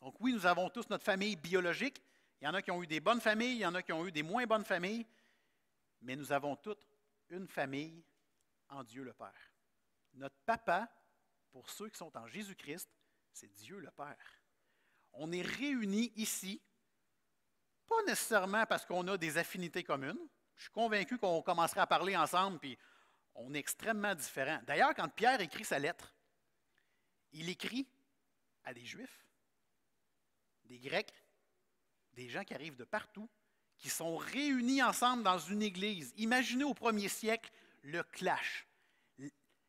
Donc oui, nous avons tous notre famille biologique. Il y en a qui ont eu des bonnes familles, il y en a qui ont eu des moins bonnes familles, mais nous avons toutes une famille en Dieu le Père. Notre papa, pour ceux qui sont en Jésus-Christ, c'est Dieu le Père. On est réunis ici, pas nécessairement parce qu'on a des affinités communes. Je suis convaincu qu'on commencera à parler ensemble, puis on est extrêmement différents. D'ailleurs, quand Pierre écrit sa lettre, il écrit à des Juifs, des Grecs, des gens qui arrivent de partout, qui sont réunis ensemble dans une église. Imaginez au 1er siècle le clash.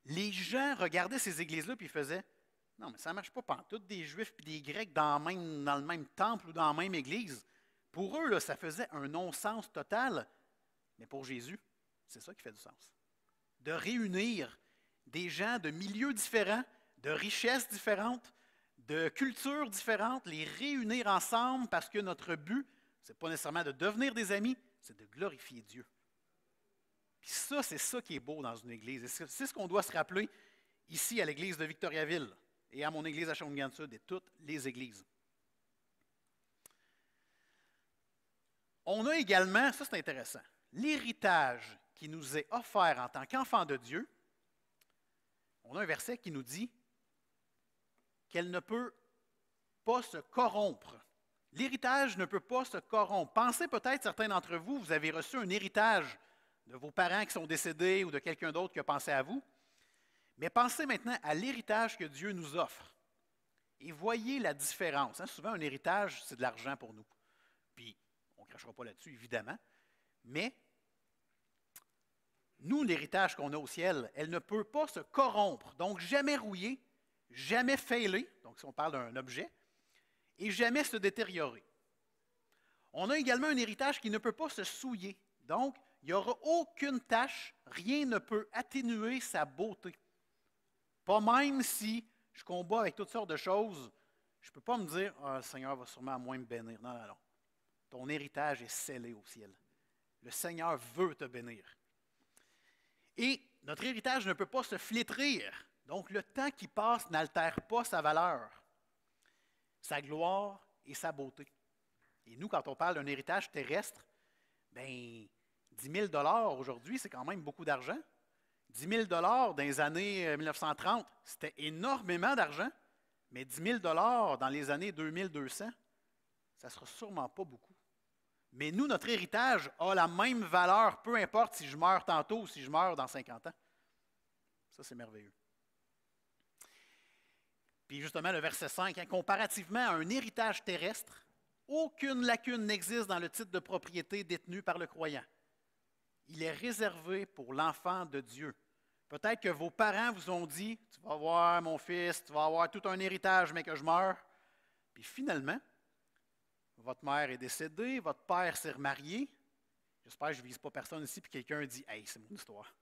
Les gens regardaient ces églises-là et ils faisaient « Non, mais ça ne marche pas pantoute, des Juifs et des Grecs dans le même temple ou dans la même église. » Pour eux, là, ça faisait un non-sens total. Mais pour Jésus, c'est ça qui fait du sens. De réunir des gens de milieux différents, de richesses différentes, de cultures différentes, les réunir ensemble parce que notre but, ce n'est pas nécessairement de devenir des amis, c'est de glorifier Dieu. Puis ça, c'est ça qui est beau dans une église. Et c'est ce qu'on doit se rappeler ici à l'église de Victoriaville et à mon église à Shawinigan-Sud et toutes les églises. On a également, ça c'est intéressant, l'héritage qui nous est offert en tant qu'enfants de Dieu. On a un verset qui nous dit qu'elle ne peut pas se corrompre. L'héritage ne peut pas se corrompre. Pensez peut-être, certains d'entre vous, vous avez reçu un héritage de vos parents qui sont décédés ou de quelqu'un d'autre qui a pensé à vous. Mais pensez maintenant à l'héritage que Dieu nous offre. Et voyez la différence. Souvent, un héritage, c'est de l'argent pour nous. Puis, on ne crachera pas là-dessus, évidemment. Mais, nous, l'héritage qu'on a au ciel, elle ne peut pas se corrompre. Donc, jamais rouiller, jamais failer, donc si on parle d'un objet, et jamais se détériorer. On a également un héritage qui ne peut pas se souiller. Donc, il n'y aura aucune tache, rien ne peut atténuer sa beauté. Pas même si je combats avec toutes sortes de choses, je ne peux pas me dire « Ah, le Seigneur va sûrement à moins me bénir. » Non, non, non. Ton héritage est scellé au ciel. Le Seigneur veut te bénir. Et notre héritage ne peut pas se flétrir. Donc, le temps qui passe n'altère pas sa valeur, sa gloire et sa beauté. Et nous, quand on parle d'un héritage terrestre, bien, 10 000 aujourd'hui, c'est quand même beaucoup d'argent. 10 000 dans les années 1930, c'était énormément d'argent, mais 10 000 dans les années 2200, ça ne sera sûrement pas beaucoup. Mais nous, notre héritage a la même valeur, peu importe si je meurs tantôt ou si je meurs dans 50 ans. Ça, c'est merveilleux. Puis justement, le verset 5, comparativement à un héritage terrestre, aucune lacune n'existe dans le titre de propriété détenu par le croyant. Il est réservé pour l'enfant de Dieu. Peut-être que vos parents vous ont dit, tu vas avoir mon fils, tu vas avoir tout un héritage, mais que je meurs. Puis finalement, votre mère est décédée, votre père s'est remarié. J'espère que je ne vise pas personne ici, puis quelqu'un dit, hey, c'est mon histoire.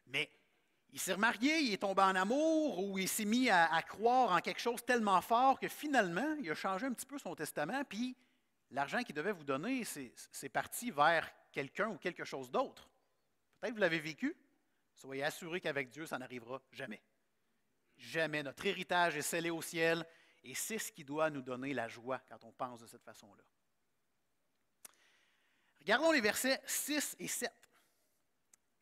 Mais il s'est remarié, il est tombé en amour, ou il s'est mis à croire en quelque chose tellement fort que finalement, il a changé un petit peu son testament, puis l'argent qu'il devait vous donner, c'est parti vers quelqu'un ou quelque chose d'autre. Peut-être que vous l'avez vécu. Soyez assurés qu'avec Dieu, ça n'arrivera jamais. Jamais. Notre héritage est scellé au ciel et c'est ce qui doit nous donner la joie quand on pense de cette façon-là. Regardons les versets 6 et 7.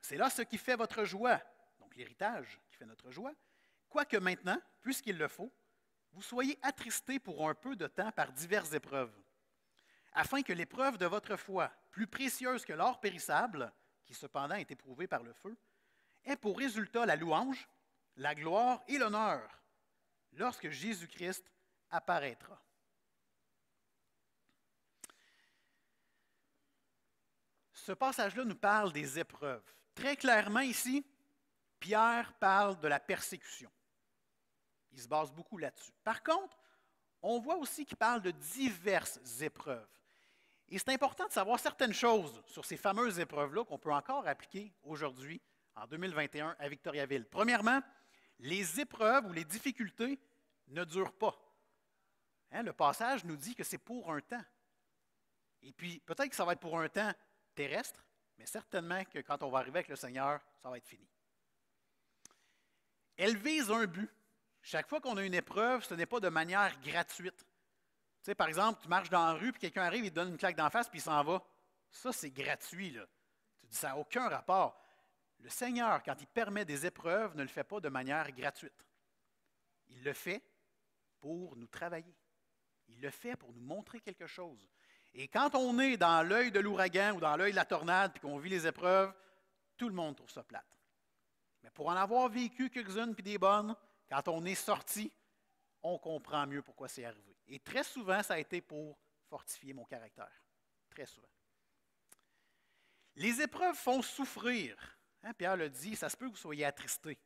C'est là ce qui fait votre joie, donc l'héritage qui fait notre joie. Quoique maintenant, puisqu'il le faut, vous soyez attristés pour un peu de temps par diverses épreuves, afin que l'épreuve de votre foi, plus précieuse que l'or périssable, qui cependant est éprouvé par le feu, ait pour résultat la louange, la gloire et l'honneur lorsque Jésus-Christ apparaîtra. Ce passage-là nous parle des épreuves. Très clairement ici, Pierre parle de la persécution. Il se base beaucoup là-dessus. Par contre, on voit aussi qu'il parle de diverses épreuves. Et c'est important de savoir certaines choses sur ces fameuses épreuves-là qu'on peut encore appliquer aujourd'hui, en 2021, à Victoriaville. Premièrement, les épreuves ou les difficultés ne durent pas. Hein, le passage nous dit que c'est pour un temps. Et puis, peut-être que ça va être pour un temps terrestre, mais certainement que quand on va arriver avec le Seigneur, ça va être fini. Elle vise un but. Chaque fois qu'on a une épreuve, ce n'est pas de manière gratuite. Tu sais, par exemple, tu marches dans la rue, puis quelqu'un arrive, il te donne une claque d'en face, puis il s'en va. Ça, c'est gratuit, là. Tu dis, ça n'a aucun rapport. Le Seigneur, quand il permet des épreuves, ne le fait pas de manière gratuite. Il le fait pour nous travailler. Il le fait pour nous montrer quelque chose. Et quand on est dans l'œil de l'ouragan ou dans l'œil de la tornade, puis qu'on vit les épreuves, tout le monde trouve ça plate. Mais pour en avoir vécu quelques-unes puis des bonnes, quand on est sorti, on comprend mieux pourquoi c'est arrivé. Et très souvent, ça a été pour fortifier mon caractère. Très souvent. Les épreuves font souffrir. Hein, Pierre le dit, ça se peut que vous soyez attristés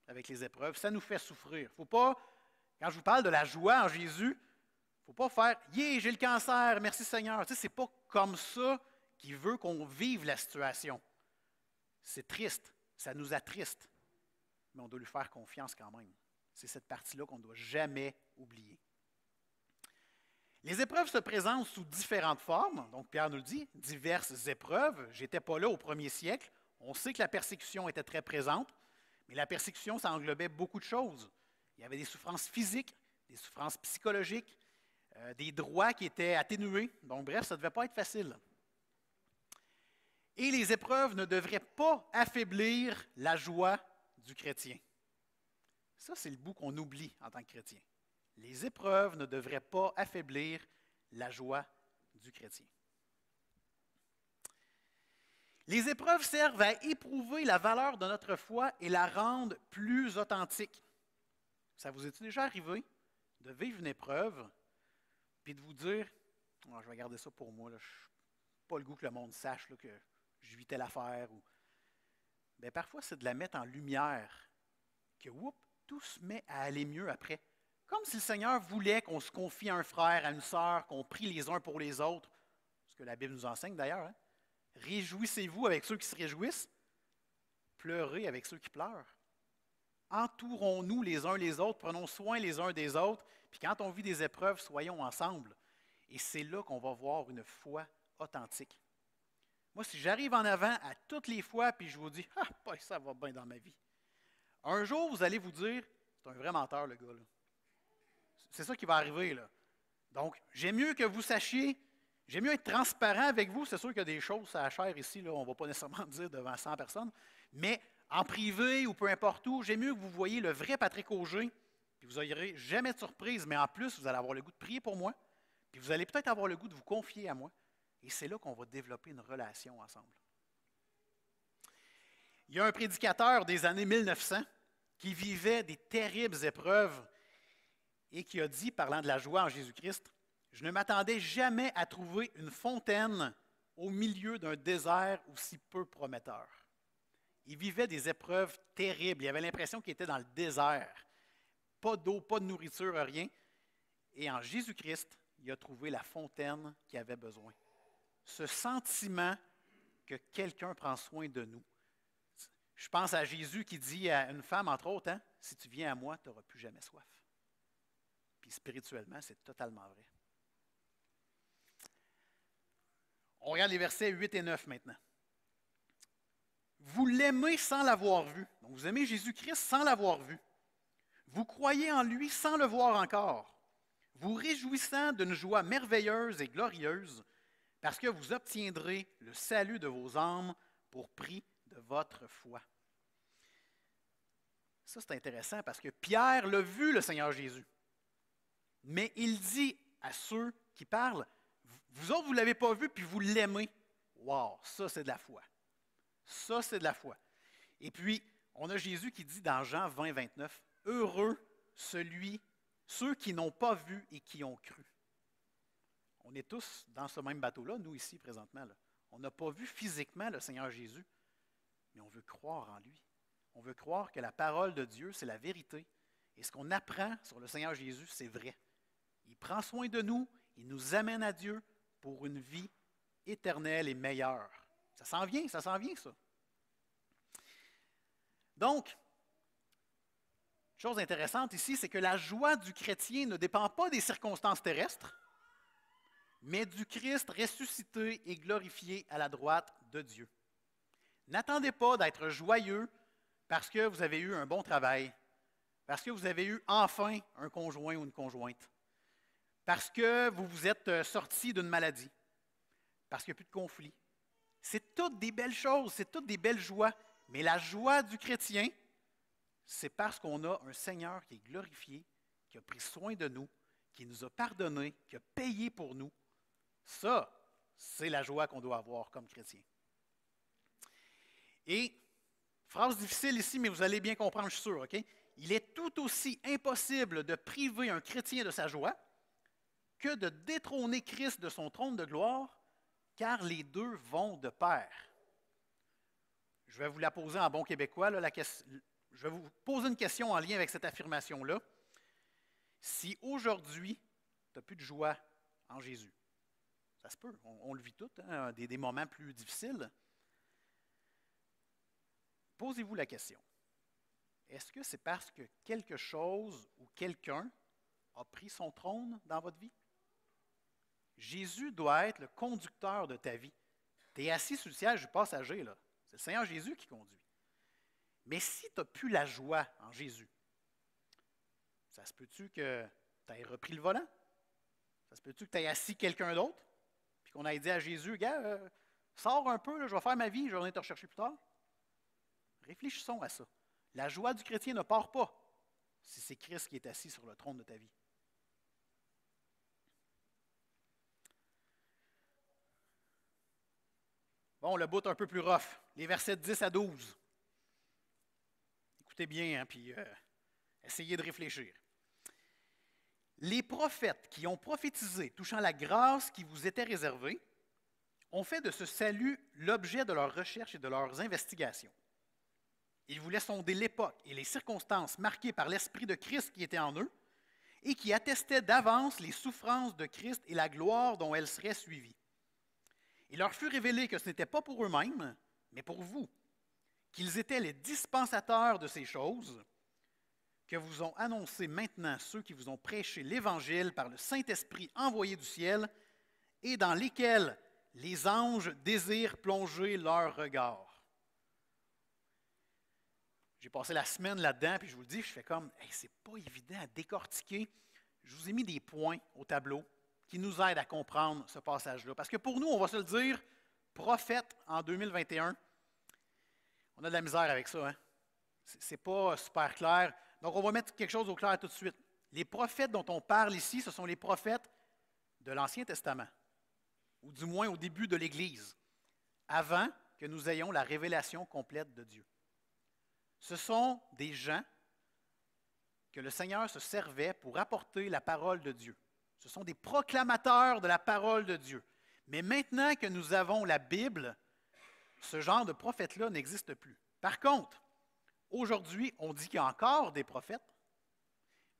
avec les épreuves. Ça nous fait souffrir. Il ne faut pas, quand je vous parle de la joie en Jésus, il ne faut pas faire « Yeah, j'ai le cancer, merci Seigneur ». Tu sais, ce n'est pas comme ça qu'il veut qu'on vive la situation. C'est triste, ça nous attriste, mais on doit lui faire confiance quand même. C'est cette partie-là qu'on ne doit jamais oublier. Les épreuves se présentent sous différentes formes. Donc, Pierre nous le dit, diverses épreuves. Je n'étais pas là au premier siècle. On sait que la persécution était très présente, mais la persécution, ça englobait beaucoup de choses. Il y avait des souffrances physiques, des souffrances psychologiques, des droits qui étaient atténués. Donc, bref, ça ne devait pas être facile. Et les épreuves ne devraient pas affaiblir la joie du chrétien. Ça, c'est le bout qu'on oublie en tant que chrétien. Les épreuves ne devraient pas affaiblir la joie du chrétien. Les épreuves servent à éprouver la valeur de notre foi et la rendre plus authentique. Ça vous est-il déjà arrivé de vivre une épreuve puis de vous dire oh, « Je vais garder ça pour moi, là, je n'ai pas le goût que le monde sache là, que je vis telle affaire. » Bien, parfois, c'est de la mettre en lumière que tout se met à aller mieux après. Comme si le Seigneur voulait qu'on se confie à un frère, à une sœur, qu'on prie les uns pour les autres, ce que la Bible nous enseigne d'ailleurs. Hein? Réjouissez-vous avec ceux qui se réjouissent, pleurez avec ceux qui pleurent. Entourons-nous les uns les autres, prenons soin les uns des autres, puis quand on vit des épreuves, soyons ensemble. Et c'est là qu'on va voir une foi authentique. Moi, si j'arrive en avant à toutes les fois, puis je vous dis « Ah, boy, ça va bien dans ma vie », un jour, vous allez vous dire « C'est un vrai menteur, le gars, là. » C'est ça qui va arriver, là. Donc, j'aime mieux que vous sachiez, j'aime mieux être transparent avec vous. C'est sûr qu'il y a des choses à la chair ici, là, on ne va pas nécessairement dire devant 100 personnes, mais en privé ou peu importe où, j'aime mieux que vous voyez le vrai Patrick Auger, puis vous n'aurez jamais de surprise, mais en plus, vous allez avoir le goût de prier pour moi, puis vous allez peut-être avoir le goût de vous confier à moi. Et c'est là qu'on va développer une relation ensemble. Il y a un prédicateur des années 1900 qui vivait des terribles épreuves et qui a dit, parlant de la joie en Jésus-Christ, « Je ne m'attendais jamais à trouver une fontaine au milieu d'un désert aussi peu prometteur. » Il vivait des épreuves terribles. Il avait l'impression qu'il était dans le désert. Pas d'eau, pas de nourriture, rien. Et en Jésus-Christ, il a trouvé la fontaine qu'il avait besoin. Ce sentiment que quelqu'un prend soin de nous. Je pense à Jésus qui dit à une femme, entre autres, hein, « Si tu viens à moi, tu n'auras plus jamais soif. » Puis spirituellement, c'est totalement vrai. On regarde les versets 8 et 9 maintenant. Vous l'aimez sans l'avoir vu. Donc vous aimez Jésus-Christ sans l'avoir vu. Vous croyez en lui sans le voir encore. Vous réjouissant d'une joie merveilleuse et glorieuse, parce que vous obtiendrez le salut de vos âmes pour prix de votre foi. Ça, c'est intéressant parce que Pierre l'a vu, le Seigneur Jésus. Mais il dit à ceux qui parlent, vous autres, vous ne l'avez pas vu, puis vous l'aimez. Wow, ça, c'est de la foi. Ça, c'est de la foi. Et puis, on a Jésus qui dit dans Jean 20, 29, « Heureux ceux qui n'ont pas vu et qui ont cru. » On est tous dans ce même bateau-là, nous ici, présentement. Là. On n'a pas vu physiquement le Seigneur Jésus, mais on veut croire en lui. On veut croire que la parole de Dieu, c'est la vérité. Et ce qu'on apprend sur le Seigneur Jésus, c'est vrai. Il prend soin de nous, il nous amène à Dieu pour une vie éternelle et meilleure. Ça s'en vient, ça. Donc, chose intéressante ici, c'est que la joie du chrétien ne dépend pas des circonstances terrestres, mais du Christ ressuscité et glorifié à la droite de Dieu. N'attendez pas d'être joyeux parce que vous avez eu un bon travail, parce que vous avez eu enfin un conjoint ou une conjointe, parce que vous vous êtes sorti d'une maladie, parce qu'il n'y a plus de conflit. C'est toutes des belles choses, c'est toutes des belles joies, mais la joie du chrétien, c'est parce qu'on a un Seigneur qui est glorifié, qui a pris soin de nous, qui nous a pardonné, qui a payé pour nous. Ça, c'est la joie qu'on doit avoir comme chrétien. Et, phrase difficile ici, mais vous allez bien comprendre, je suis sûr, OK? Il est tout aussi impossible de priver un chrétien de sa joie que de détrôner Christ de son trône de gloire, car les deux vont de pair. Je vais vous la poser en bon québécois. Là, je vais vous poser une question en lien avec cette affirmation-là. Si aujourd'hui, tu n'as plus de joie en Jésus, ça se peut, on le vit tout, hein, des moments plus difficiles. Posez-vous la question. Est-ce que c'est parce que quelque chose ou quelqu'un a pris son trône dans votre vie? Jésus doit être le conducteur de ta vie. Tu es assis sur le siège du passager, là. C'est le Seigneur Jésus qui conduit. Mais si tu n'as plus la joie en Jésus, ça se peut-tu que tu aies repris le volant? Ça se peut-tu que tu aies assis quelqu'un d'autre? Puis qu'on ait dit à Jésus, gars, sors un peu, là, je vais faire ma vie, je vais venir te rechercher plus tard. Réfléchissons à ça. La joie du chrétien ne part pas si c'est Christ qui est assis sur le trône de ta vie. Bon, le bout un peu plus rough, les versets 10 à 12. Écoutez bien, hein, puis essayez de réfléchir. Les prophètes qui ont prophétisé touchant la grâce qui vous était réservée ont fait de ce salut l'objet de leurs recherches et de leurs investigations. Ils voulaient sonder l'époque et les circonstances marquées par l'Esprit de Christ qui était en eux et qui attestaient d'avance les souffrances de Christ et la gloire dont elles seraient suivies. Il leur fut révélé que ce n'était pas pour eux-mêmes, mais pour vous, qu'ils étaient les dispensateurs de ces choses, que vous ont annoncé maintenant ceux qui vous ont prêché l'Évangile par le Saint-Esprit envoyé du ciel et dans lesquels les anges désirent plonger leur regard. J'ai passé la semaine là-dedans, puis je vous le dis, je fais comme, hey, c'est pas évident à décortiquer. Je vous ai mis des points au tableau qui nous aident à comprendre ce passage-là. Parce que pour nous, on va se le dire, prophète en 2021, on a de la misère avec ça, hein? C'est pas super clair. Donc, on va mettre quelque chose au clair tout de suite. Les prophètes dont on parle ici, ce sont les prophètes de l'Ancien Testament, ou du moins au début de l'Église, avant que nous ayons la révélation complète de Dieu. Ce sont des gens que le Seigneur se servait pour apporter la parole de Dieu. Ce sont des proclamateurs de la parole de Dieu. Mais maintenant que nous avons la Bible, ce genre de prophète-là n'existe plus. Par contre, aujourd'hui, on dit qu'il y a encore des prophètes,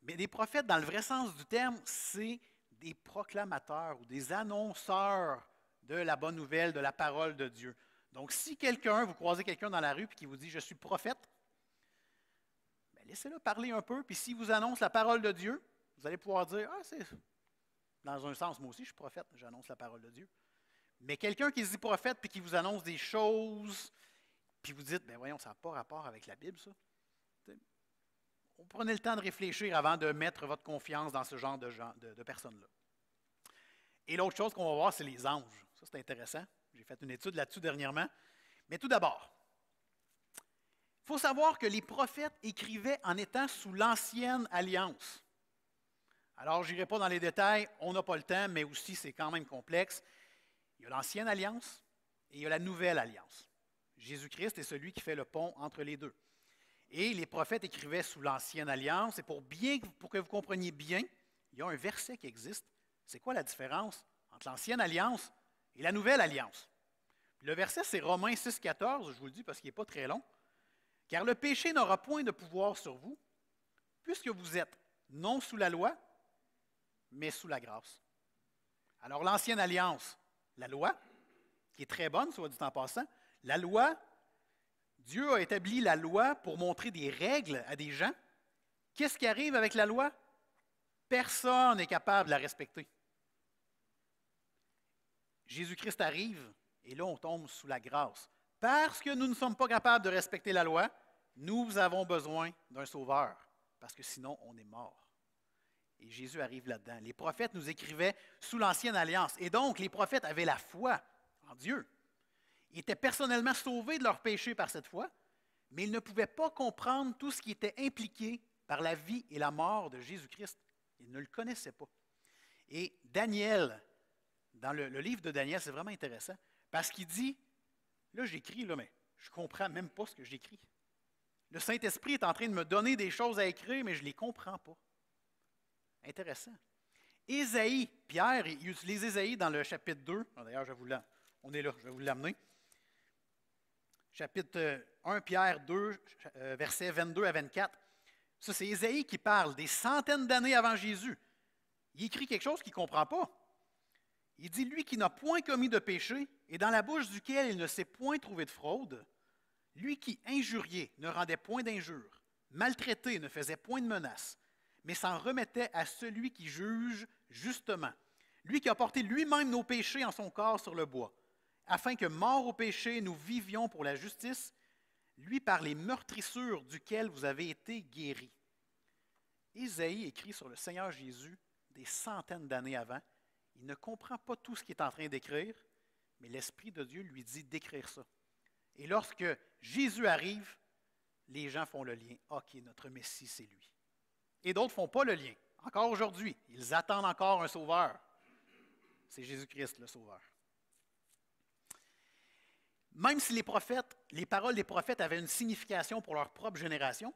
mais des prophètes, dans le vrai sens du terme, c'est des proclamateurs ou des annonceurs de la bonne nouvelle, de la parole de Dieu. Donc, si vous croisez quelqu'un dans la rue et qui vous dit « Je suis prophète », bien, laissez-le parler un peu, puis s'il vous annonce la parole de Dieu, vous allez pouvoir dire « Ah, c'est... Dans un sens, moi aussi, je suis prophète, j'annonce la parole de Dieu. » Mais quelqu'un qui se dit prophète puis qui vous annonce des choses, puis vous dites « Ben voyons, ça n'a pas rapport avec la Bible, ça. » Vous prenez le temps de réfléchir avant de mettre votre confiance dans ce genre de personnes-là. Et l'autre chose qu'on va voir, c'est les anges. Ça, c'est intéressant. J'ai fait une étude là-dessus dernièrement. Mais tout d'abord, il faut savoir que les prophètes écrivaient en étant sous l'Ancienne Alliance. Alors, je n'irai pas dans les détails, on n'a pas le temps, mais aussi c'est quand même complexe. Il y a l'Ancienne Alliance et il y a la Nouvelle Alliance. Jésus-Christ est celui qui fait le pont entre les deux. Et les prophètes écrivaient sous l'Ancienne Alliance, et pour que vous compreniez bien, il y a un verset qui existe. C'est quoi la différence entre l'Ancienne Alliance et la Nouvelle Alliance? Le verset, c'est Romains 6,14, je vous le dis parce qu'il n'est pas très long. « Car le péché n'aura point de pouvoir sur vous, puisque vous êtes non sous la loi, mais sous la grâce. Alors l'ancienne alliance, la loi, qui est très bonne, soit dit en passant, la loi, Dieu a établi la loi pour montrer des règles à des gens. Qu'est-ce qui arrive avec la loi? Personne n'est capable de la respecter. Jésus-Christ arrive et là on tombe sous la grâce. Parce que nous ne sommes pas capables de respecter la loi, nous avons besoin d'un sauveur, parce que sinon on est mort. Et Jésus arrive là-dedans. Les prophètes nous écrivaient sous l'ancienne alliance. Et donc, les prophètes avaient la foi en Dieu. Ils étaient personnellement sauvés de leurs péchés par cette foi, mais ils ne pouvaient pas comprendre tout ce qui était impliqué par la vie et la mort de Jésus-Christ. Ils ne le connaissaient pas. Et Daniel, dans le livre de Daniel, c'est vraiment intéressant, parce qu'il dit, là j'écris, là, mais je ne comprends même pas ce que j'écris. Le Saint-Esprit est en train de me donner des choses à écrire, mais je ne les comprends pas. Intéressant. Ésaïe, Pierre, il utilise Ésaïe dans le chapitre 2. D'ailleurs, on est là, je vais vous l'amener. Chapitre 1, Pierre 2, versets 22 à 24. Ça, c'est Ésaïe qui parle des centaines d'années avant Jésus. Il écrit quelque chose qu'il ne comprend pas. Il dit, lui qui n'a point commis de péché et dans la bouche duquel il ne s'est point trouvé de fraude, lui qui injuriait ne rendait point d'injure, maltraité ne faisait point de menace, mais s'en remettait à celui qui juge justement, lui qui a porté lui-même nos péchés en son corps sur le bois, afin que, morts au péché, nous vivions pour la justice, lui par les meurtrissures duquel vous avez été guéris. Ésaïe écrit sur le Seigneur Jésus des centaines d'années avant. Il ne comprend pas tout ce qu'il est en train d'écrire, mais l'Esprit de Dieu lui dit d'écrire ça. Et lorsque Jésus arrive, les gens font le lien. OK, notre Messie, c'est lui. Et d'autres ne font pas le lien. Encore aujourd'hui, ils attendent encore un sauveur. C'est Jésus-Christ, le sauveur. Même si les paroles des prophètes avaient une signification pour leur propre génération,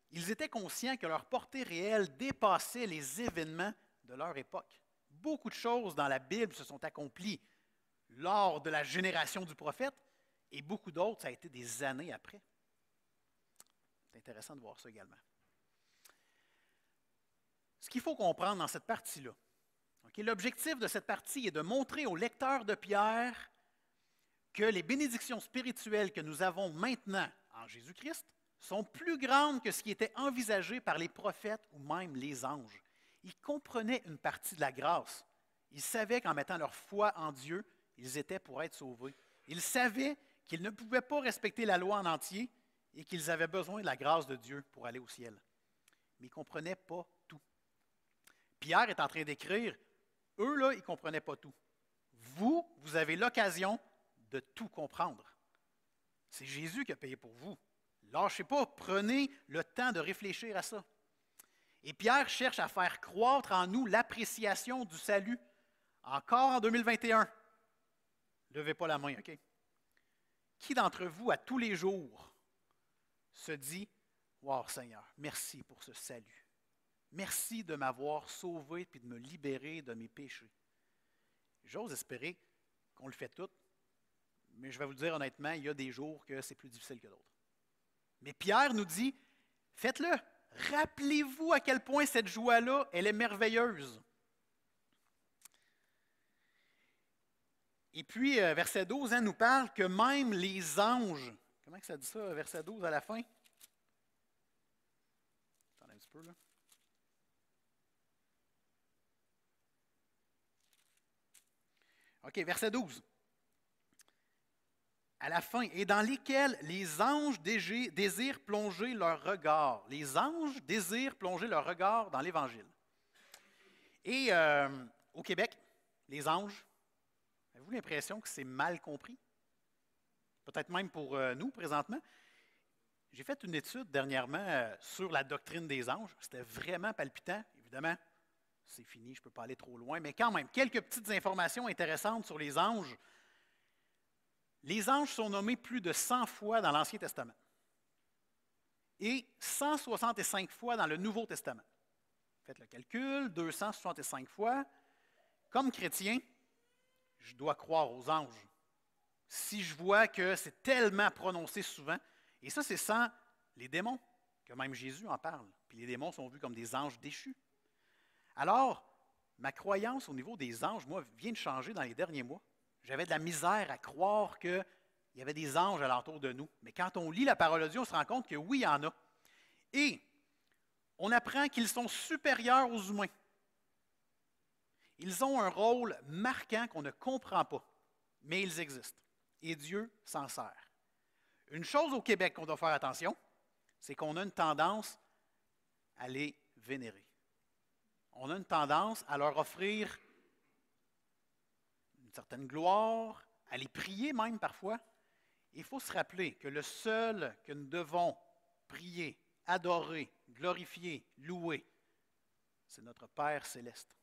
ils étaient conscients que leur portée réelle dépassait les événements de leur époque. Beaucoup de choses dans la Bible se sont accomplies lors de la génération du prophète, et beaucoup d'autres, ça a été des années après. C'est intéressant de voir ça également. Ce qu'il faut comprendre dans cette partie-là, l'objectif de cette partie est de montrer aux lecteurs de Pierre que les bénédictions spirituelles que nous avons maintenant en Jésus-Christ sont plus grandes que ce qui était envisagé par les prophètes ou même les anges. Ils comprenaient une partie de la grâce. Ils savaient qu'en mettant leur foi en Dieu, ils étaient pour être sauvés. Ils savaient qu'ils ne pouvaient pas respecter la loi en entier et qu'ils avaient besoin de la grâce de Dieu pour aller au ciel. Mais ils ne comprenaient pas tout. Pierre est en train d'écrire, eux, là, ils ne comprenaient pas tout. Vous avez l'occasion de tout comprendre. C'est Jésus qui a payé pour vous. Lâchez pas, prenez le temps de réfléchir à ça. Et Pierre cherche à faire croître en nous l'appréciation du salut. Encore en 2021. Levez pas la main, OK? Qui d'entre vous, à tous les jours, se dit « Wow, Seigneur, merci pour ce salut. Merci de m'avoir sauvé et de me libérer de mes péchés. » J'ose espérer qu'on le fait tout, mais je vais vous le dire honnêtement, il y a des jours que c'est plus difficile que d'autres. Mais Pierre nous dit « Faites-le. Rappelez-vous à quel point cette joie-là, elle est merveilleuse. » Et puis, verset 12 nous parle que même les anges, comment ça dit ça, verset 12 à la fin? Attendez un petit peu, là. OK, verset 12. À la fin, et dans lesquels les anges désirent plonger leur regard. Les anges désirent plonger leur regard dans l'Évangile. Et au Québec, les anges, avez-vous l'impression que c'est mal compris? Peut-être même pour nous, présentement. J'ai fait une étude dernièrement sur la doctrine des anges. C'était vraiment palpitant. Évidemment, c'est fini, je ne peux pas aller trop loin, mais quand même, quelques petites informations intéressantes sur les anges. Les anges sont nommés plus de 100 fois dans l'Ancien Testament et 165 fois dans le Nouveau Testament. Faites le calcul, 265 fois. Comme chrétien, je dois croire aux anges. Si je vois que c'est tellement prononcé souvent, et ça c'est sans les démons, que même Jésus en parle, puis les démons sont vus comme des anges déchus. Alors, ma croyance au niveau des anges, moi, vient de changer dans les derniers mois. J'avais de la misère à croire qu'il y avait des anges alentour de nous. Mais quand on lit la parole de Dieu, on se rend compte que oui, il y en a. Et on apprend qu'ils sont supérieurs aux humains. Ils ont un rôle marquant qu'on ne comprend pas, mais ils existent. Et Dieu s'en sert. Une chose au Québec qu'on doit faire attention, c'est qu'on a une tendance à les vénérer. On a une tendance à leur offrir une certaine gloire, à les prier même parfois. Il faut se rappeler que le seul que nous devons prier, adorer, glorifier, louer, c'est notre Père céleste.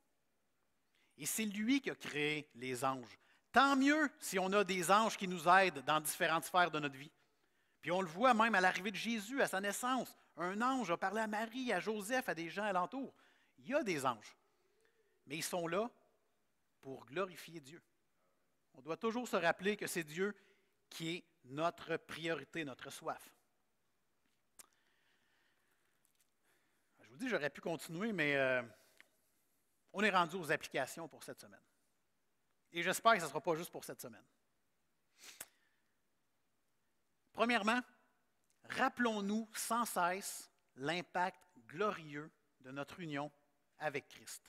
Et c'est lui qui a créé les anges. Tant mieux si on a des anges qui nous aident dans différentes sphères de notre vie. Puis on le voit même à l'arrivée de Jésus, à sa naissance. Un ange a parlé à Marie, à Joseph, à des gens alentours. Il y a des anges. Mais ils sont là pour glorifier Dieu. On doit toujours se rappeler que c'est Dieu qui est notre priorité, notre soif. Je vous dis, j'aurais pu continuer, mais on est rendu aux applications pour cette semaine. Et j'espère que ce ne sera pas juste pour cette semaine. Premièrement, rappelons-nous sans cesse l'impact glorieux de notre union avec Christ.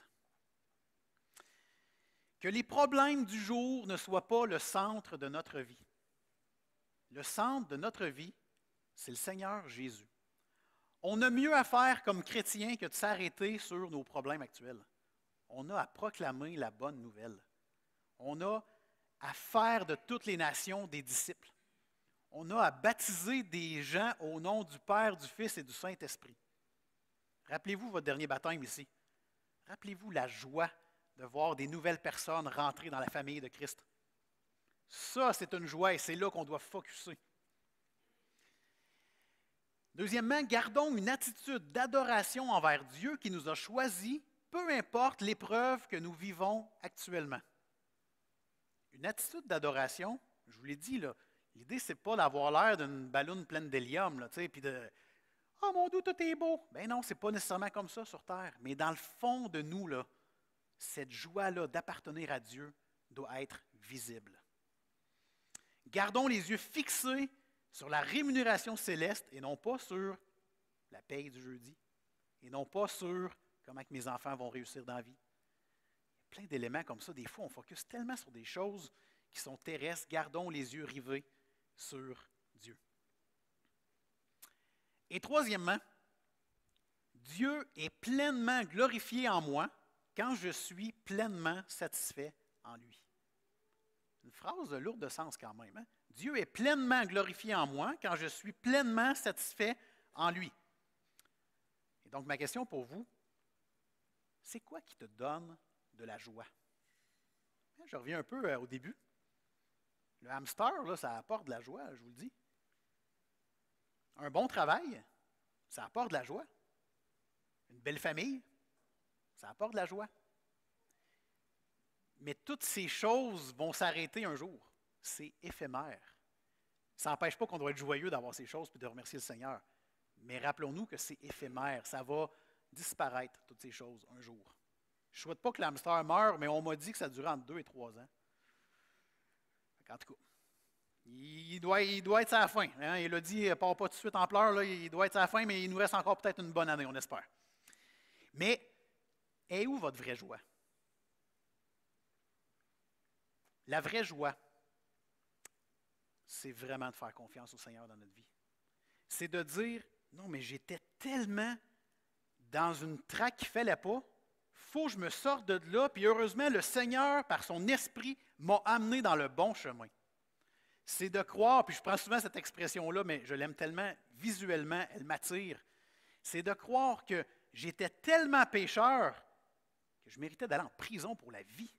Que les problèmes du jour ne soient pas le centre de notre vie. Le centre de notre vie, c'est le Seigneur Jésus. On a mieux à faire comme chrétiens que de s'arrêter sur nos problèmes actuels. On a à proclamer la bonne nouvelle. On a à faire de toutes les nations des disciples. On a à baptiser des gens au nom du Père, du Fils et du Saint-Esprit. Rappelez-vous votre dernier baptême ici. Rappelez-vous la joie de voir des nouvelles personnes rentrer dans la famille de Christ. Ça, c'est une joie et c'est là qu'on doit focusser. Deuxièmement, gardons une attitude d'adoration envers Dieu qui nous a choisis, peu importe l'épreuve que nous vivons actuellement. Une attitude d'adoration, je vous l'ai dit, là, l'idée, ce n'est pas d'avoir l'air d'une balloune pleine d'hélium, puis de « Oh mon Dieu, tout est beau! » Ben non, ce n'est pas nécessairement comme ça sur Terre. Mais dans le fond de nous, là, cette joie-là d'appartenir à Dieu doit être visible. Gardons les yeux fixés sur la rémunération céleste et non pas sur la paye du jeudi et non pas sur comment que mes enfants vont réussir dans la vie. Il y a plein d'éléments comme ça. Des fois, on focus tellement sur des choses qui sont terrestres. Gardons les yeux rivés sur Dieu. Et troisièmement, Dieu est pleinement glorifié en moi quand je suis pleinement satisfait en lui. Une phrase lourde de sens quand même. Hein? Dieu est pleinement glorifié en moi quand je suis pleinement satisfait en lui. Et donc, ma question pour vous, c'est quoi qui te donne de la joie? Je reviens un peu au début. Le hamster, là, ça apporte de la joie, je vous le dis. Un bon travail, ça apporte de la joie. Une belle famille, ça apporte de la joie. Mais toutes ces choses vont s'arrêter un jour. C'est éphémère. Ça n'empêche pas qu'on doit être joyeux d'avoir ces choses et de remercier le Seigneur. Mais rappelons-nous que c'est éphémère. Ça va disparaître, toutes ces choses, un jour. Je ne souhaite pas que l'hamster meure, mais on m'a dit que ça durait entre 2 et 3 ans. En tout cas, il doit être à la fin. Hein? Il a dit, part pas tout de suite en pleurs, là, il doit être à la fin, mais il nous reste encore peut-être une bonne année, on espère. Mais, est où votre vraie joie? La vraie joie, c'est vraiment de faire confiance au Seigneur dans notre vie. C'est de dire, non, mais j'étais tellement dans une traque qui ne fallait pas, il faut que je me sorte de là, puis heureusement, le Seigneur, par son esprit, m'a amené dans le bon chemin. C'est de croire, puis je prends souvent cette expression-là, mais je l'aime tellement visuellement, elle m'attire. C'est de croire que j'étais tellement pécheur que je méritais d'aller en prison pour la vie.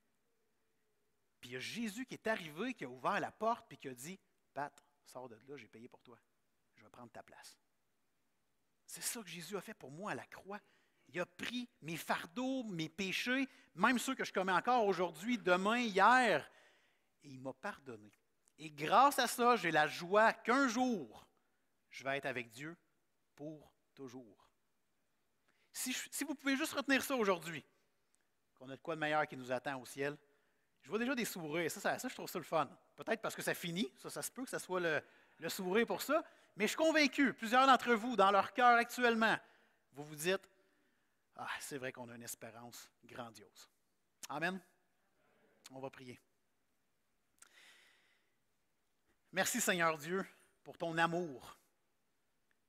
Puis il y a Jésus qui est arrivé, qui a ouvert la porte, puis qui a dit, « Pat, sors de là, j'ai payé pour toi. Je vais prendre ta place. » C'est ça que Jésus a fait pour moi à la croix. Il a pris mes fardeaux, mes péchés, même ceux que je commets encore aujourd'hui, demain, hier, et il m'a pardonné. Et grâce à ça, j'ai la joie qu'un jour, je vais être avec Dieu pour toujours. Si vous pouvez juste retenir ça aujourd'hui, qu'on a de quoi de meilleur qui nous attend au ciel. Je vois déjà des sourires. Ça, je trouve ça le fun. Peut-être parce que ça finit. Ça se peut que ça soit le sourire pour ça. Mais je suis convaincu, plusieurs d'entre vous, dans leur cœur actuellement, vous vous dites, « Ah, c'est vrai qu'on a une espérance grandiose. » Amen. On va prier. Merci Seigneur Dieu pour ton amour.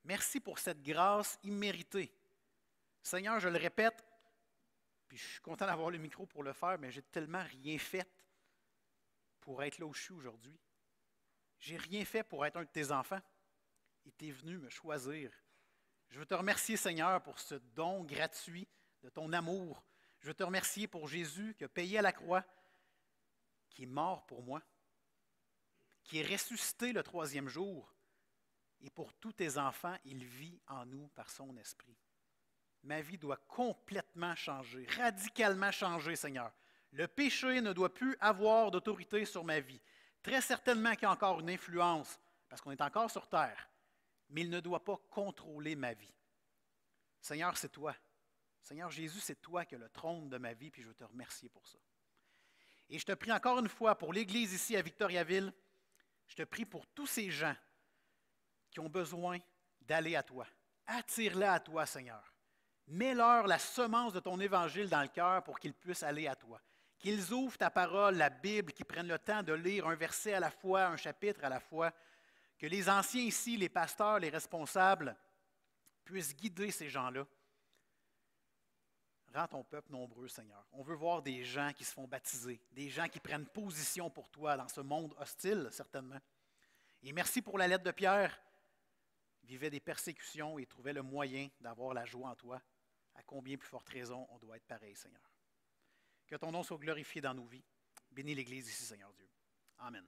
Merci pour cette grâce imméritée. Seigneur, je le répète, puis je suis content d'avoir le micro pour le faire, mais j'ai tellement rien fait pour être là où je suis aujourd'hui. J'ai rien fait pour être un de tes enfants. Et tu es venu me choisir. Je veux te remercier, Seigneur, pour ce don gratuit de ton amour. Je veux te remercier pour Jésus qui a payé à la croix, qui est mort pour moi, qui est ressuscité le 3e jour. Et pour tous tes enfants, il vit en nous par son esprit. Ma vie doit complètement changer, radicalement changer, Seigneur. Le péché ne doit plus avoir d'autorité sur ma vie. Très certainement qu'il y a encore une influence, parce qu'on est encore sur terre, mais il ne doit pas contrôler ma vie. Seigneur, c'est toi. Seigneur Jésus, c'est toi qui as le trône de ma vie, puis je veux te remercier pour ça. Et je te prie encore une fois pour l'Église ici à Victoriaville, je te prie pour tous ces gens qui ont besoin d'aller à toi. Attire-les à toi, Seigneur. Mets-leur la semence de ton évangile dans le cœur pour qu'ils puissent aller à toi. Qu'ils ouvrent ta parole, la Bible, qu'ils prennent le temps de lire un verset à la fois, un chapitre à la fois. Que les anciens ici, les pasteurs, les responsables, puissent guider ces gens-là. Rends ton peuple nombreux, Seigneur. On veut voir des gens qui se font baptiser, des gens qui prennent position pour toi dans ce monde hostile, certainement. Et merci pour la lettre de Pierre. Il vivait des persécutions et trouvait le moyen d'avoir la joie en toi. À combien plus forte raison on doit être pareil, Seigneur. Que ton nom soit glorifié dans nos vies. Bénis l'Église ici, Seigneur Dieu. Amen.